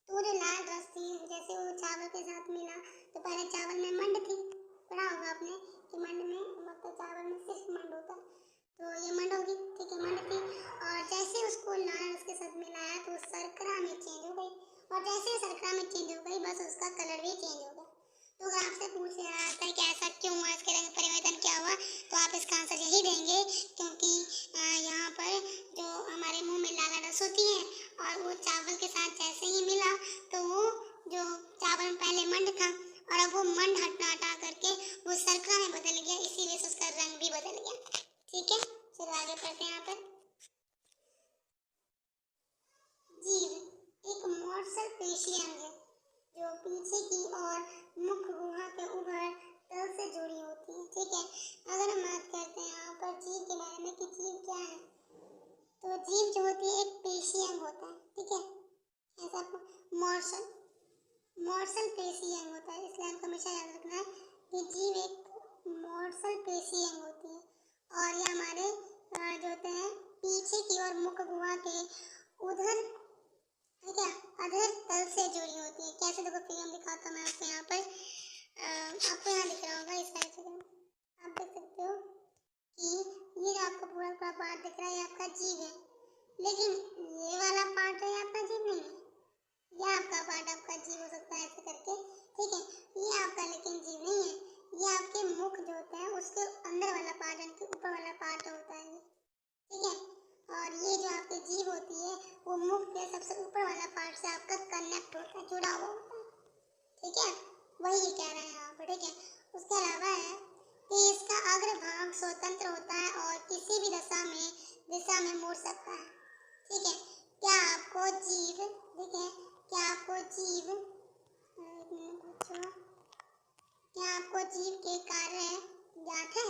तो जो लाल रस थी जैसे वो चावल के साथ मिला तो पहले चावल में मंड थी, पढ़ा होगा आपने कि मंड में मतलब चावल में सिर्फ मंड होता है, तो ये मंड होगी। ठीक है, मंड थी और जैसे उसको लाल रस के साथ मिलाया तो शर्करा में चेंज हो गई, और जैसे शर्करा में चेंज हो गई बस उसका कलर भी चेंज हो गया। तो अगर आपसे पूछ रहा था कि ऐसा क्यों हुआ, इसके रंग परिवर्तन क्या हुआ, तो आप इसका आंसर यही देंगे क्योंकि यहाँ पर जो हमारे मुंह में लाला रस होती है और वो चावल के साथ जैसे ही मिला तो वो जो चावल पहले मंड था और अब वो मंड हटा करके वो शर्करा में बदल गया, इसीलिए से उसका रंग भी बदल गया। ठीक है, चलो आगे पढ़ते हैं। यहाँ पर जीभ एक मोर्सल पेशी अंग है जो पीछे की और मुख गुहा के ऊपर तल से जुड़ी होती है। ठीक है, अगर हम बात करते हैं यहाँ पर जीभ के बारे में कि जीभ क्या है, तो जीभ जो होती है एक पेशी अंग होता है। ठीक है, ऐसा मोर्सल मोर्सल पेशी अंग होता है, इसलिए हमको हमेशा याद रखना है कि जीभ एक मोर्सल पेशी अंग होती है और ये हमारे जो होते हैं पीछे की और मुख गुहा के उधर, ठीक है, अधर तल से जुड़ी होती है। कैसे देखो फिर हम दिखाता हूँ मैं आपको यहाँ पर, आपको यहाँ दिख रहा होगा इस साइड से आप देख सकते हो कि ये आपका पूरा पूरा पार्ट दिख रहा है, ये आपका जीभ है, लेकिन ये वाला पार्ट है आपका जीभ नहीं है, ये आपका पार्ट आपका जीभ हो सकता है ऐसे करके। ठीक है, ये आपका लेकिन जीभ नहीं है, ये आपके मुख जो होता है उसके अंदर वाला पार्ट यानी कि ऊपर वाला पार्ट होता है ये। ठीक है, और ये जो आपकी जीभ होती है वो मुख के सबसे ऊपर वाला पार्ट से आपका कनेक्ट होता है, जुड़ा हुआ होता है। ठीक है, वही ये कह रहे हैं यहाँ पर। ठीक है, उसके अलावा है कि इसका अग्रभाग स्वतंत्र होता है और किसी भी दिशा में मुड़ सकता है। ठीक है, क्या आपको जीभ, ठीक है, क्या आपको जीभ क्या आपको जीभ के कार्य ज्ञात है?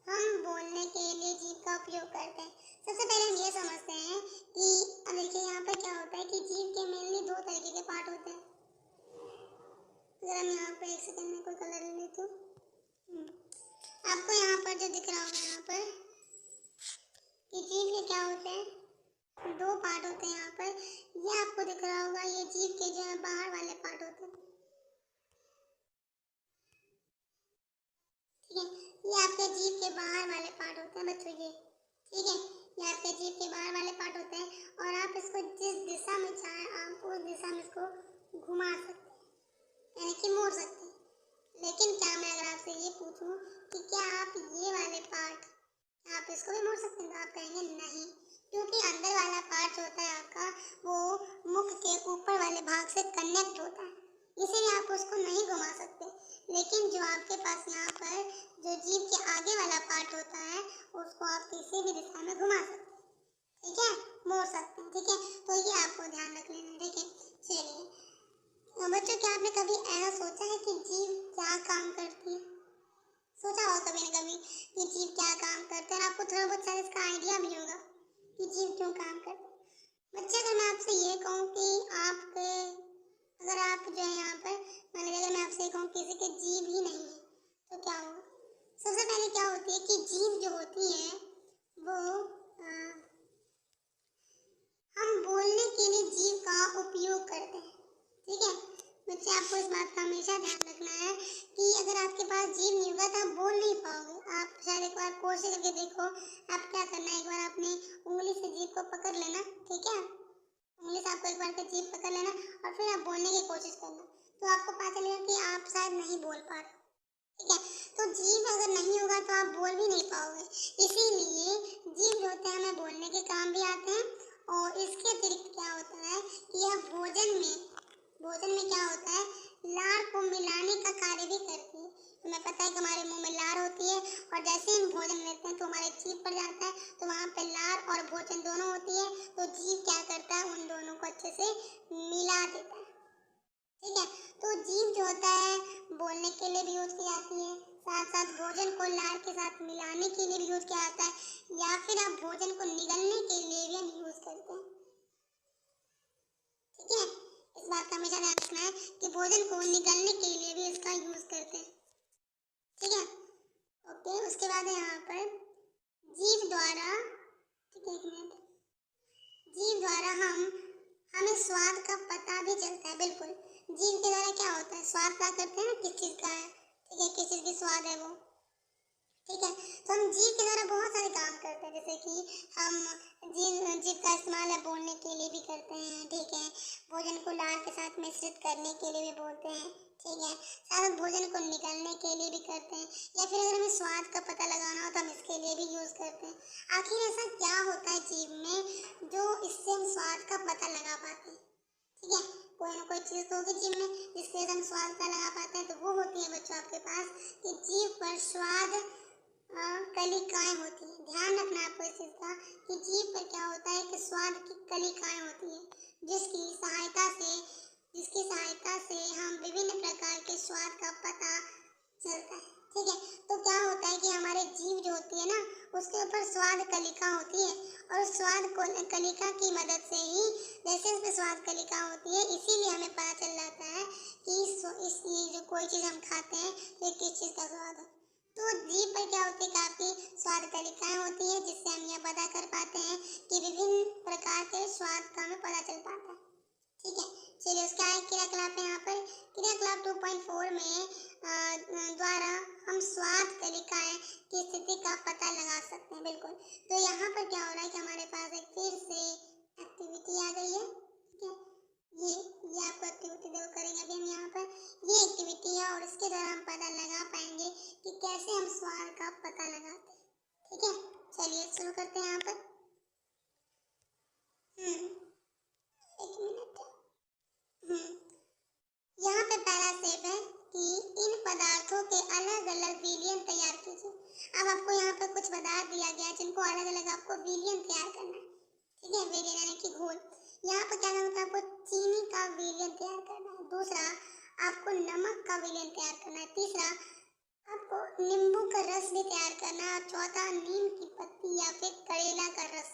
हम बोलने के लिए जीभ का उपयोग करते हैं। सबसे पहले हम ये समझते हैं कि देखिए यहाँ पर क्या होता है कि जीभ के मेनली दो तरीके के पार्ट होते हैं। अगर हम यहाँ पर एक सेकंड में कोई कलर ले लेती हूँ, आपको यहाँ पर जो दिख रहा होगा यहाँ पर कि जीभ के क्या होते हैं, दो पार्ट होते हैं। यहाँ पर ये आपको दिख रहा होगा, ये जीभ के जो है बाहर वाले पार्ट होते हैं। ठीक है, ये आपके जीभ के बाहर वाले पार्ट होते हैं बच्चों ये। ठीक है, ये आपके जीभ के बाहर वाले पार्ट होते हैं और आप इसको जिस दिशा में चाहें आप उस दिशा में इसको घुमा सकते हैं यानी कि मोड़ सकते हैं। लेकिन क्या मैं अगर आपसे ये पूछूं कि क्या आप ये वाले पार्ट आप इसको भी मोड़ सकते हैं, तो आप कहेंगे नहीं, क्योंकि अंदर वाला पार्ट जो होता है आपका वो मुख के ऊपर वाले भाग से कनेक्ट होता है, इसीलिए आप उसको नहीं घुमा सकते। लेकिन जो आपके पास यहाँ पर जो जीभ के आगे वाला पार्ट होता है उसको आप किसी भी दिशा में घुमा सकते हैं। ठीक है, मोड़ सकते हैं। ठीक है, तो ये आपको ध्यान रख लेना। ठीक है, चलिए बच्चों, क्या आपने कभी ऐसा सोचा है कि जीभ क्या काम करती है? सोचा होगा कभी ना कभी कि जीभ क्या काम करते हैं, आपको थोड़ा बहुत शायद इसका आइडिया भी होगा कि जीभ क्यों काम करते हैं। बच्चे, अगर मैं आपसे ये कहूँ कि आपके अगर आप जो है यहाँ पर मान लीजिए अगर मैं आपसे कहूँ किसी के जीभ ही नहीं है तो क्या होगा? सबसे पहले क्या होती है कि जीभ जो होती है बात का हमेशा ध्यान रखना है कि अगर आपके पास जीभ नहीं होगा तो आप बोल नहीं पाओगे। आप शायद एक बार कोशिश करके देखो। आप क्या करना है, एक बार अपनी उंगली से जीभ को पकड़ लेना, ठीक है। उंगली से आपको एक बार जीभ पकड़ लेना और फिर आप बोलने की कोशिश करना, तो आपको पता चलेगा कि आप शायद नहीं बोल पा रहे, ठीक है। तो जीभ अगर नहीं होगा तो आप बोल भी नहीं पाओगे। इसीलिए जीभ जो होते हैं हमें बोलने के काम भी आते हैं। और इसके अतिरिक्त क्या होता है कि यह भोजन में क्या होता है, लार को मिलाने का कार्य भी करती है। हमें पता है कि हमारे मुंह में लार होती है और जैसे हम भोजन लेते हैं तो हमारे जीभ पर जाता है, तो वहाँ पे लार और भोजन दोनों होती है। तो जीभ क्या करता है, उन दोनों को अच्छे से मिला देता है, ठीक है। तो जीभ जो होता है बोलने के लिए भी यूज की जाती है, साथ साथ भोजन को लार के साथ मिलाने के लिए भी यूज किया जाता है, या फिर आप भोजन को निगलने के लिए भी हम यूज करते हैं, ठीक है। इस बात का हमेशा ध्यान रखना है कि भोजन को निगलने के लिए भी इसका यूज करते हैं, ठीक है। ओके, उसके बाद है यहाँ पर जीभ द्वारा, ठीक है, एक मिनट, जीभ द्वारा हमें स्वाद का पता भी चलता है। बिल्कुल, जीभ के द्वारा क्या होता है, स्वाद पता करते हैं ना किस चीज का है, ठीक है, किस चीज की स्वाद है वो, ठीक है। तो हम जीभ के द्वारा बहुत सारे काम करते हैं, जैसे कि हम जीभ का इस्तेमाल है बोलने के लिए भी करते हैं, ठीक है। भोजन को लार के साथ मिश्रित करने के लिए भी बोलते हैं, ठीक है। साथ भोजन को निगलने के लिए भी करते हैं, या फिर अगर हमें स्वाद का पता लगाना हो तो हम इसके लिए भी यूज करते हैं। आखिर ऐसा क्या होता है जीभ में जो इससे हम स्वाद का पता लगा पाते हैं, ठीक है। कोई ना कोई चीज तो होगी जीभ में जिससे हम स्वाद का लगा पाते हैं, तो वो होती है बच्चों आपके पास कि जीभ पर स्वाद कलिकाएं होती है। ध्यान रखना आपको इस चीज का कि जीभ पर क्या होता है कि स्वाद की कलिकाएं होती है, जिसकी सहायता से हम विभिन्न प्रकार के स्वाद का पता चलता है, ठीक है। तो क्या होता है कि हमारे जीभ जो होती है ना, उसके ऊपर स्वाद कलिका होती है, और स्वाद कलिका की मदद से ही, जैसे इस पे स्वाद कलिका होती है, इसीलिए हमें पता चल जाता है कि इस जो कोई चीज हम खाते हैं तो ये किस चीज का स्वाद है। तो जीभ पर क्या होती है, काफी स्वाद कलिकाएं होती है, जिससे हम यह पता कर पाते हैं कि विभिन्न प्रकार के स्वाद का हमें पता चल पाता है, ठीक है। चलिए, उसका एक क्रियाकलाप है यहाँ पर, क्रियाकलाप 2.4 में द्वारा हम स्वाद कलिकाएं की स्थिति का पता लगा सकते हैं। बिल्कुल, तो यहाँ पर क्या हो रहा है कि हमारे पास एक फिर से एक्टिविटी आ गई है, ठीक है। ये आपको एक्टिविटी दो करेंगे अभी हम यहाँ पर, ये एक्टिविटी है और इसके द्वारा हम पता लगा पाएंगे कि कैसे हम स्वाद का पता लगाते हैं, ठीक है। चलिए शुरू करते हैं यहाँ पर। एक मिनट। यहाँ पे पहला स्टेप है कि इन पदार्थों के अलग अलग विलयन तैयार कीजिए। अब आपको यहाँ पे कुछ पदार्थ दिया गया है जिनको अलग अलग आपको विलयन तैयार करना है, ठीक है, विलयन यानी कि घोल। यहाँ पर क्या करना है, आपको चीनी का विलयन तैयार करना है, दूसरा आपको नमक का विलयन तैयार करना है, तीसरा आपको नींबू का रस भी तैयार करना है, और चौथा नीम की पत्ती या फिर करेला का रस,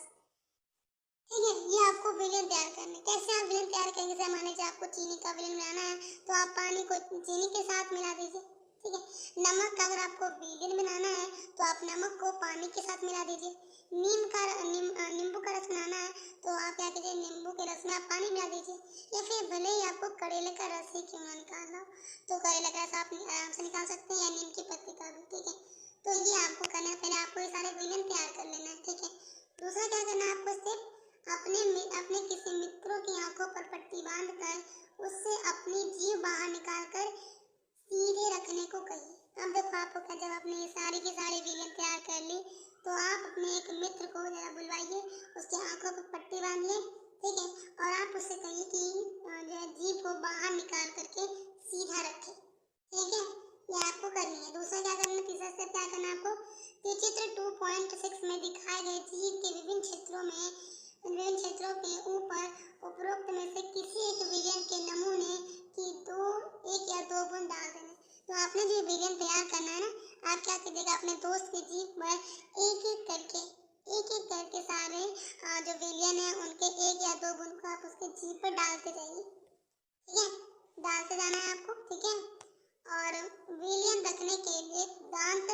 ठीक है। ये आपको विलयन तैयार करना है। कैसे आप विलयन तैयार करेंगे, जैसे मान लीजिए आपको चीनी का विलयन बनाना है तो आप पानी को चीनी के साथ मिला दीजिए, ठीक है। नमक का अगर आपको विलयन बनाना है तो आप नमक को पानी के साथ मिला दीजिए। नींबू का रस बनाना है तो आप क्या कीजिए, नींबू के रस में आप पानी मिला दीजिए, या फिर भले ही आपको करेले का रस ही क्यों ना निकालना हो तो करेले का रस आप आराम से निकाल सकते हैं, या नीम की पत्ती का भी, ठीक है। तो ये आपको करना है, पहले आपको ये सारे विलयन तैयार कर लेना है, ठीक है। दूसरा क्या करना है आपको, स्टेप अपने किसी मित्रों की आंखों पर पट्टी बांधकर उससे अपनी जीभ बाहर निकालकर सीधे रखने को कहिए। अब देखो, आपको क्या, जब आपने ये सारी की सारी विलयन तैयार कर ली तो आप अपने एक मित्र को जरा बुलवाइए, उसकी आंखों पर पट्टी बांधिए, ठीक है, और आप उससे कहिए कि जो है जीभ को बाहर निकाल करके सीधा रखे, ठीक है। ये आपको करनी है। दूसरा क्या करना है, तीसरा स्टेप क्या करना है आपको कि चित्र 2.6 में दिखाए गए जीभ के विभिन्न क्षेत्रों के ऊपर उपरोक्त में से किसी एक विलयन के नमूने की एक या दो बूंद डाल देना। तो आपने जो विलयन तैयार करना है ना, आप क्या कीजिएगा, अपने दोस्त की जीभ पर एक एक करके सारे जो विलयन है उनके एक या दो बूंद को आप उसके जीभ पर डालते जाइए, ठीक है, डालते जाना है आपको, ठीक है। और विलयन रखने के लिए दांत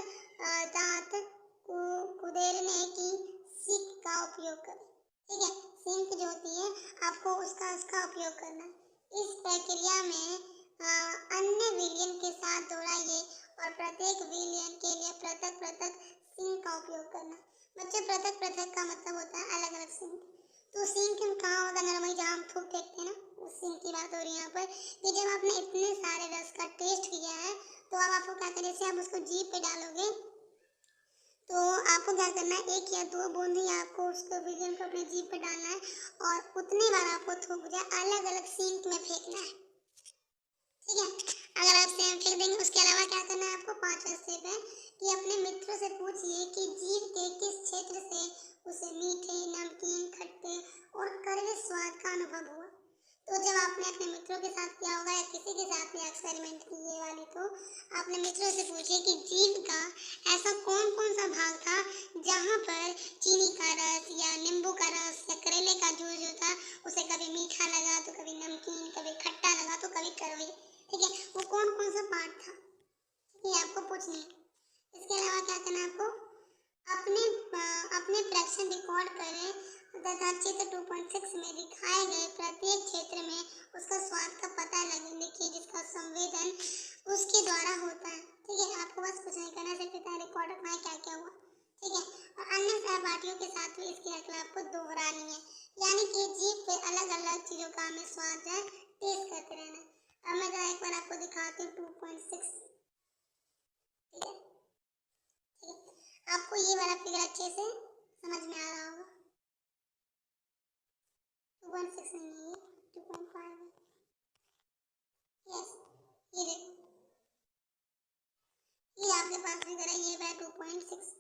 कुदेलने की सीख का उपयोग करें, ठीक है। सिंक जो होती है आपको उसका उपयोग करना है। इस प्रक्रिया में अन्य विलियन के साथ दोहराइए और प्रत्येक विलियन के लिए पृथक पृथक सिंक का उपयोग करना। बच्चों, पृथक पृथक का मतलब होता है अलग अलग सिंक। तो सिंक कहाँ होगा? नॉर्मली जहाँ हम थूक फेंकते हैं ना, उस सिंक की बात हो रही है यहाँ पर। कि जब आपने इतने सारे रस का टेस्ट किया है तो अब आपको क्या करना है, जैसे आप उसको जीभ पे डालोगे तो आपको क्या करना है, 1 या 2 बूंद ही आपको उसको विलियन को अपने जीभ पे डालना है और उतनी बार आपको थूक जाए अलग अलग सिंक में फेंकना है। ठीक है, अगर आप सेम फेंक देंगे। उसके अलावा क्या करना है आपको? 5वां स्टेप है कि अपने मित्रों से पूछिए कि जीभ के किस क्षेत्र से उसे मीठे, नमकीन, खट्टे और कड़वे स्वाद का अनुभव हुआ। तो जब आपने अपने मित्रों के साथ किया होगा या किसी के साथ में एक्सपेरिमेंट की ये वाली, तो अपने मित्रों से पूछिए कि जीभ का ऐसा कौन कौन सा भाग था जहाँ पर चीनी का रस या नींबू का रस या करेले का जूस जो था उसे कभी मीठा लगा तो कभी नमकीन, कभी खट्टा लगा तो कभी कड़वे। ठीक है, वो कौन कौन सा पार्ट था, ये आपको पूछना है। इसके अलावा क्या करना है आपको? अपने प्रश्न रिकॉर्ड करें तथा चित्र 2.6 में दिखाए गए प्रत्येक क्षेत्र में उसका स्वाद का पता लिखिए जिसका संवेदन उसके द्वारा होता है। ठीक है, आपको बस कुछ नहीं करना, सिर्फ इतना रिकॉर्ड रखना है क्या क्या हुआ। ठीक है, और अन्य सहपाठियों के साथ भी इसकी नकल आपको दोहरानी है, यानी कि जीभ पे अलग अलग चीजों का हमें स्वाद जो है टेस्ट करते रहना है। अब मैं जरा एक बार आपको दिखाती हूँ 2.6। ठीक है, ठीक है, आपको ये वाला फिगर अच्छे से समझ में आ रहा होगा। 2.6 नहीं है, ये 2.5 है। यस, ये देखो, ये आपके पास फिगर है, ये है 2.6,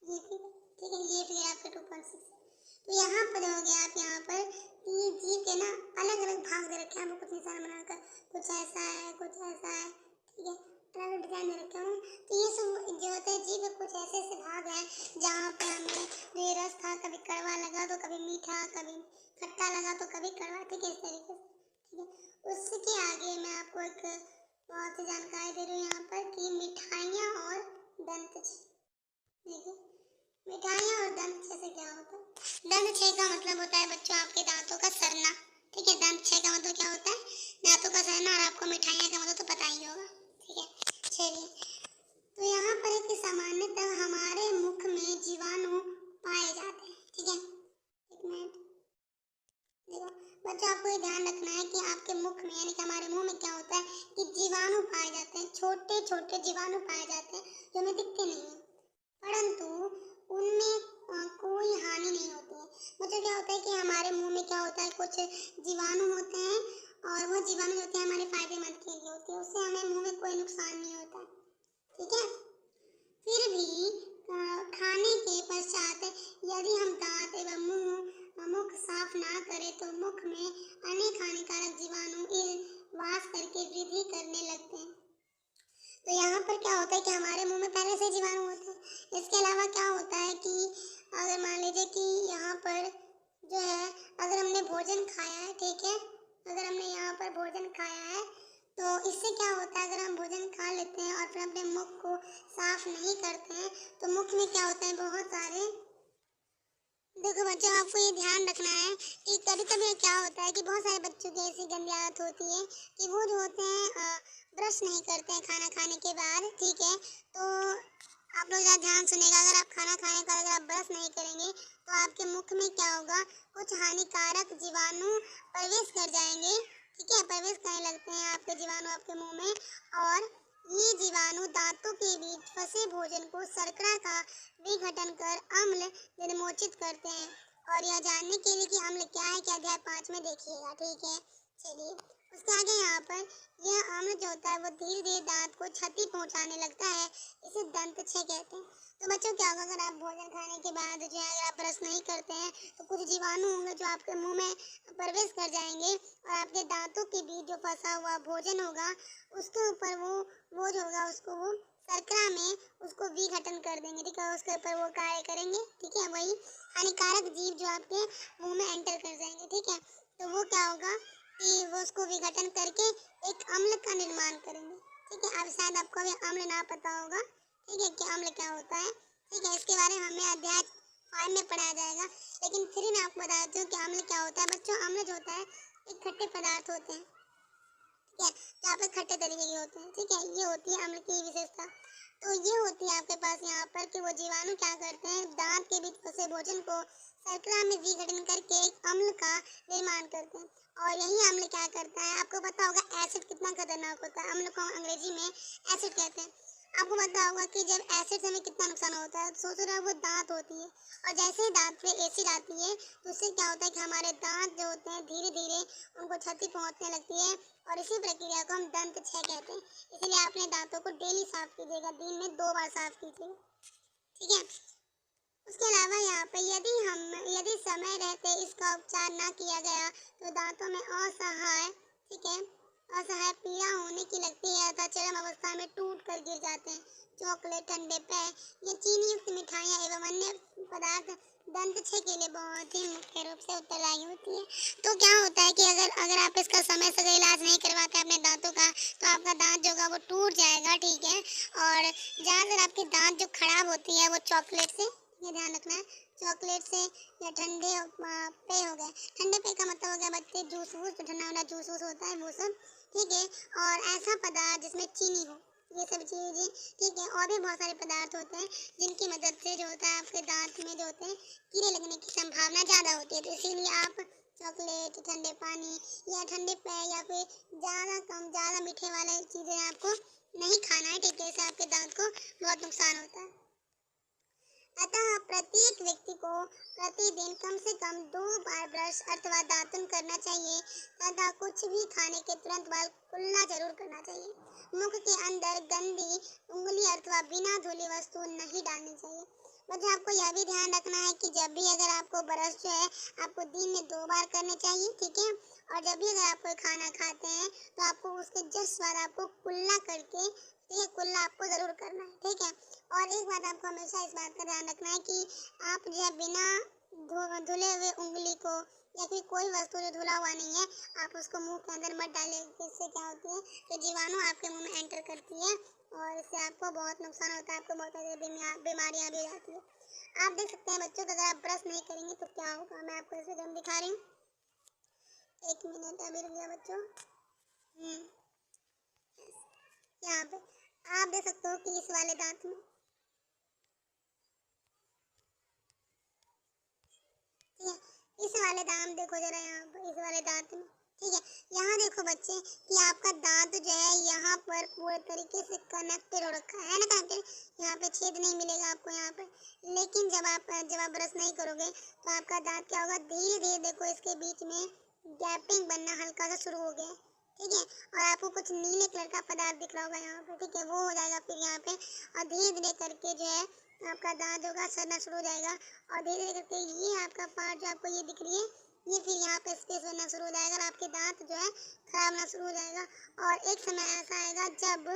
ये फिगर। ठीक है, ये फिगर आपका 2.6 है। तो यहाँ पर हो गया आप यहाँ पर कि जीभ के ना अलग अलग भाग दे रखे हैं आपको कुछ निशान बनाकर, कुछ ऐसा है, कुछ ऐसा है। ठीक है, अलग डिजाइन दे रखे हैं। तो ये सब जो होता है जीभ के कुछ ऐसे ऐसे भाग हैं जहाँ पर हमें ये रस था, कभी कड़वा लगा तो कभी मीठा, कभी खट्टा लगा तो कभी कड़वा। ठीक है, इस तरीके से। ठीक है, उसके आगे मैं आपको एक बहुत ही जानकारी दे रही हूँ यहाँ पर कि मिठाइयाँ और दंत। देखिए, मिठाइयाँ और दंत छह से क्या होता है? दंत छह का मतलब होता है बच्चों आपके दांतों का सड़ना। ठीक है, दंत छह का मतलब क्या होता है? दांतों का सड़ना। और आपको मिठाइयाँ का मतलब तो पता ही होगा। ठीक है, चलिए, तो यहाँ पर है कि सामान्यतः हमारे मुख में जीवाणु पाए जाते हैं। ठीक है, एक मिनट, देखो बच्चों, आपको ये ध्यान रखना है कि आपके मुख में यानी कि हमारे मुंह में क्या होता है कि जीवाणु पाए जाते हैं, छोटे छोटे जीवाणु पाए जाते हैं जो हमें दिखते नहीं है, परंतु उनमें कोई हानि नहीं होती है। मतलब क्या होता है कि हमारे मुंह में क्या होता है, कुछ जीवाणु होते हैं और वो जीवाणु होते हैं हमारे फायदेमंद के लिए होते हैं, उससे हमें मुंह में कोई नुकसान नहीं होता। ठीक है, फिर भी खाने के पश्चात यदि हम दांत एवं मुख साफ ना करें तो मुख में अनेक हानिकारक जीवाणु वास करके वृद्धि करने लगते हैं। तो यहाँ पर क्या होता है कि हमारे मुंह में पहले से जीवाणु होते हैं। इसके अलावा क्या होता है कि अगर मान लीजिए कि यहाँ पर जो है अगर हमने भोजन खाया है, ठीक है, अगर हमने यहाँ पर भोजन खाया है तो इससे क्या होता है, अगर हम भोजन खा लेते हैं और फिर अपने मुख को साफ नहीं करते हैं तो मुख में क्या होता है, बहुत सारे। देखो बच्चों, आपको ये ध्यान रखना है कि कभी कभी क्या होता है कि बहुत सारे बच्चों की ऐसी गंदी आदत होती है कि वो जो होते हैं ब्रश नहीं करते हैं खाना खाने के बाद। ठीक है, तो आप लोग ज़रा ध्यान सुनेगा, अगर आप खाना खाने के बाद अगर आप ब्रश नहीं करेंगे तो आपके मुख में क्या होगा, कुछ हानिकारक जीवाणु प्रवेश कर जाएंगे। ठीक है, प्रवेश करने लगते हैं आपके जीवाणु आपके मुंह में, और ये जीवाणु दांतों के बीच फंसे भोजन को शर्करा का विघटन कर अम्ल निर्मोचित करते हैं। और यह जानने के लिए कि अम्ल क्या है, क्या अध्याय 5 में देखिएगा। ठीक है, चलिए, उसके आगे यहाँ पर यह अम्ल जो होता है वो धीरे धीरे दांत को क्षति पहुँचाने लगता है, इसे दंत छह कहते हैं। तो बच्चों क्या होगा, अगर आप भोजन खाने के बाद जो है अगर आप ब्रश नहीं करते हैं तो कुछ जीवाणु होंगे जो आपके मुंह में प्रवेश कर जाएंगे और आपके दांतों के बीच जो फंसा हुआ भोजन होगा उसके ऊपर वो जो होगा उसको वो शर्करा में उसको विघटन कर देंगे। ठीक है, उसके ऊपर वो कार्य करेंगे। ठीक है, वही हानिकारक जीव जो आपके मुंह में एंटर कर जाएंगे। ठीक है, तो वो क्या होगा कि वो उसको विघटन करके एक अम्ल का निर्माण करेंगे। ठीक है, अब शायद आपको अभी अम्ल ना पता होगा। ठीक है, कि अम्ल क्या होता है। ठीक है, इसके बारे में हमें अध्याय 5 में पढ़ाया जाएगा, लेकिन फिर मैं आपको बताती हूँ कि अम्ल क्या होता है। बच्चों, अम्ल जो होता है एक खट्टे पदार्थ होते हैं। ठीक है, जो आपके खट्टे तरीके के होते हैं, ठीक है, ये होती है अम्ल की विशेषता। तो ये होती है आपके पास यहाँ पर कि वो जीवाणु क्या करते हैं, दांत के बीच फंसे भोजन को शर्करा में विघटन करके एक अम्ल का निर्माण करते हैं। और यही अम्ल क्या करता है, आपको पता होगा एसिड कितना खतरनाक होता है, अम्ल को अंग्रेजी में एसिड कहते हैं। आपको पता होगा कि जब एसिड से हमें कितना नुकसान होता है, सोच रहे हो वो दांत होती है, और जैसे ही दांत पे एसिड आती है तो उससे क्या होता है कि हमारे दांत जो होते हैं धीरे धीरे उनको क्षति पहुंचने लगती है, और इसी प्रक्रिया को हम दंत क्षय कहते हैं। इसलिए अपने दांतों को डेली साफ कीजिएगा, दिन में 2 बार साफ कीजिएगा, ठीक है। उसके अलावा यहाँ पे यदि समय रहते इसका उपचार ना किया गया तो दांतों में असहाय, ठीक है, असहाय पीड़ा होने की लगती है तथा चरम अवस्था में टूट कर गिर जाते हैं। चॉकलेट, ठंडे पेय या चीनी युक्त मिठाइयाँ एवं अन्य पदार्थ दंत क्षय के लिए बहुत ही मुख्य रूप से उत्तरदायी होती है। तो क्या होता है कि अगर आप इसका समय से इलाज नहीं करवाते अपने दांतों का, तो आपका दांत जो होगा वो टूट जाएगा, ठीक है। और ज़्यादातर आपके दांत जो खराब होती है वो चॉकलेट से, ये ध्यान रखना है, चॉकलेट से या ठंडे पेय हो गए। ठंडे पेय का मतलब हो गया बच्चे जूस वूस, जो ठंडा वाला जूस वूस होता है वो सब, ठीक है। और ऐसा पदार्थ जिसमें चीनी हो, ये सब चीज़ें, ठीक है। और भी बहुत सारे पदार्थ होते हैं जिनकी मदद से जो होता है आपके दांत में जो होते हैं कीड़े लगने की संभावना ज़्यादा होती है। तो इसीलिए आप चॉकलेट, ठंडे पानी या ठंडे पेय या फिर ज़्यादा मीठे वाले चीज़ें आपको नहीं खाना है, ठीक है। इससे आपके दांत को बहुत नुकसान होता है। अतः प्रत्येक व्यक्ति को प्रतिदिन कम से कम 2 बार ब्रश अथवा दातुन करना चाहिए तथा कुछ भी खाने के तुरंत बाद कुल्ला जरूर करना चाहिए। मुख के अंदर गंदी उंगली अथवा बिना धुली वस्तु नहीं डालनी चाहिए। बच्चों, आपको यह भी ध्यान रखना है कि जब भी अगर आपको ब्रश जो है आपको दिन में 2 बार करने चाहिए, ठीक है। और जब भी अगर आप कोई खाना खाते हैं तो आपको उसके जस्ट बाद आपको कुल्ला करके, ये कुल्ला आपको जरूर करना है, ठीक है। और एक बात आपको हमेशा इस बात का ध्यान रखना है कि आप जो है बिना धुले हुए उंगली को या फिर कोई वस्तु जो धुला हुआ नहीं है, आप उसको मुंह के अंदर मत डालें। इससे क्या होती है कि जीवाणु आपके मुंह में एंटर करती है और इससे आपको बहुत नुकसान होता है, आपको बहुत सारी बीमारियां भी हो जाती है। आप देख सकते हैं बच्चों, अगर आप ब्रश नहीं करेंगे तो क्या होगा, मैं आपको इस वीडियो में दिखा रही हूँ। 1 मिनट अभी रुक गया बच्चों। यहाँ पे आप देख सकते हो कि इस वाले दांत में, ठीक है, इस वाले दांत देखो जरा, यहाँ पर इस वाले दांत में, ठीक है। यहाँ देखो बच्चे कि आपका दांत जो है यहाँ पर पूरे तरीके से कनेक्टेड हो रखा है ना, कनेक्टेड। यहाँ पे छेद नहीं मिलेगा आपको यहाँ पे। लेकिन जब आप ब्रश नहीं करोगे तो आपका दांत क्या होगा, धीरे धीरे देखो इसके बीच में गैपिंग बनना हल्का सा शुरू हो गया है, ठीक है। और आपको कुछ नीले कलर का पदार्थ दिख रहा होगा यहाँ पे, ठीक है, वो हो जाएगा फिर यहाँ पे। और धीरे धीरे करके जो है आपका दांत होगा सड़ना शुरू हो जाएगा, और धीरे धीरे करके ये आपका पार्ट जो आपको ये दिख रही है, ये फिर यहाँ पे स्पेस बनना शुरू हो जाएगा और आपके दांत जो है खराब होना शुरू हो जाएगा। और एक समय ऐसा आएगा जब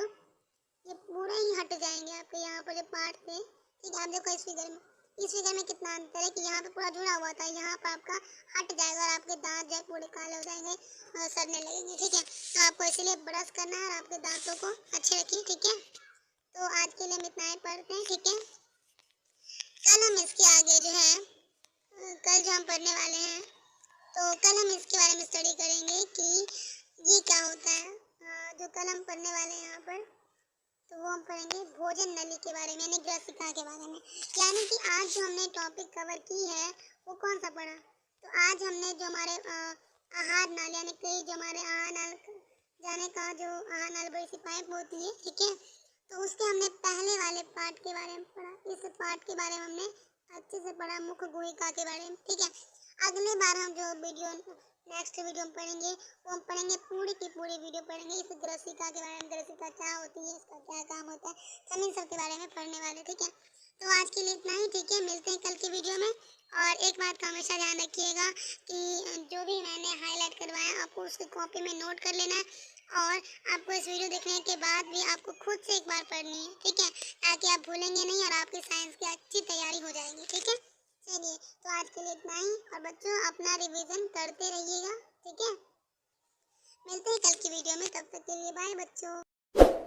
ये पूरे ही हट जाएंगे आपके यहाँ पर जो पार्ट थे, ठीक है। आप देखो इस फिगर में कितना अंतर है कि यहाँ पे पूरा जुड़ा हुआ था, यहाँ पर आपका हट जाएगा और आपके दांत जो है पूरे काले हो जाएंगे और सड़ने लगेंगे, ठीक है। तो आपको इसीलिए ब्रश करना है और आपके दांतों को अच्छे रखिए, ठीक है। तो आज के लिए हम इतना ही पढ़ते हैं, ठीक है। कल हम इसके आगे जो है कल जो हम पढ़ने वाले हैं, तो कल हम इसके बारे में स्टडी करेंगे कि ये क्या होता है। जो कल हम पढ़ने वाले हैं यहाँ पर, तो वो हम पढ़ेंगे भोजन नली के बारे में, यानी ग्रसिका के बारे में। यानी कि आज जो हमने टॉपिक कवर की है वो कौन सा पढ़ा, तो आज हमने जो हमारे आहार नाल, यानी कि जो हमारे आहार नाल जाने का जो आहार नाल बड़ी सी पाइप होती है, ठीक है, तो उसके हमने पहले वाले पार्ट के बारे में पढ़ा। इस पार्ट के बारे में हमने अच्छे से पढ़ा, मुख गुहिका के बारे में, ठीक है। अगले बार हम जो नेक्स्ट वीडियो में पढ़ेंगे वो हम पढ़ेंगे पूरी की पूरी वीडियो पढ़ेंगे इस ग्रसिका के बारे में, ग्रसिका क्या होती है, इसका क्या काम होता है, हम इन सब के बारे में पढ़ने वाले, ठीक है। तो आज के लिए इतना ही, ठीक है। मिलते हैं कल की वीडियो में। और एक बात का हमेशा ध्यान रखिएगा कि जो भी मैंने हाईलाइट करवाया आपको उसकी कॉपी में नोट कर लेना है, और आपको इस वीडियो देखने के बाद भी आपको खुद से एक बार पढ़नी है, ठीक है, ताकि आप भूलेंगे नहीं और आपकी साइंस की अच्छी तैयारी हो जाएगी, ठीक है। चलिए, तो आज के लिए इतना ही, और बच्चों अपना रिवीजन करते रहिएगा, ठीक है। मिलते हैं कल की वीडियो में, तब तक के लिए बाय बच्चों।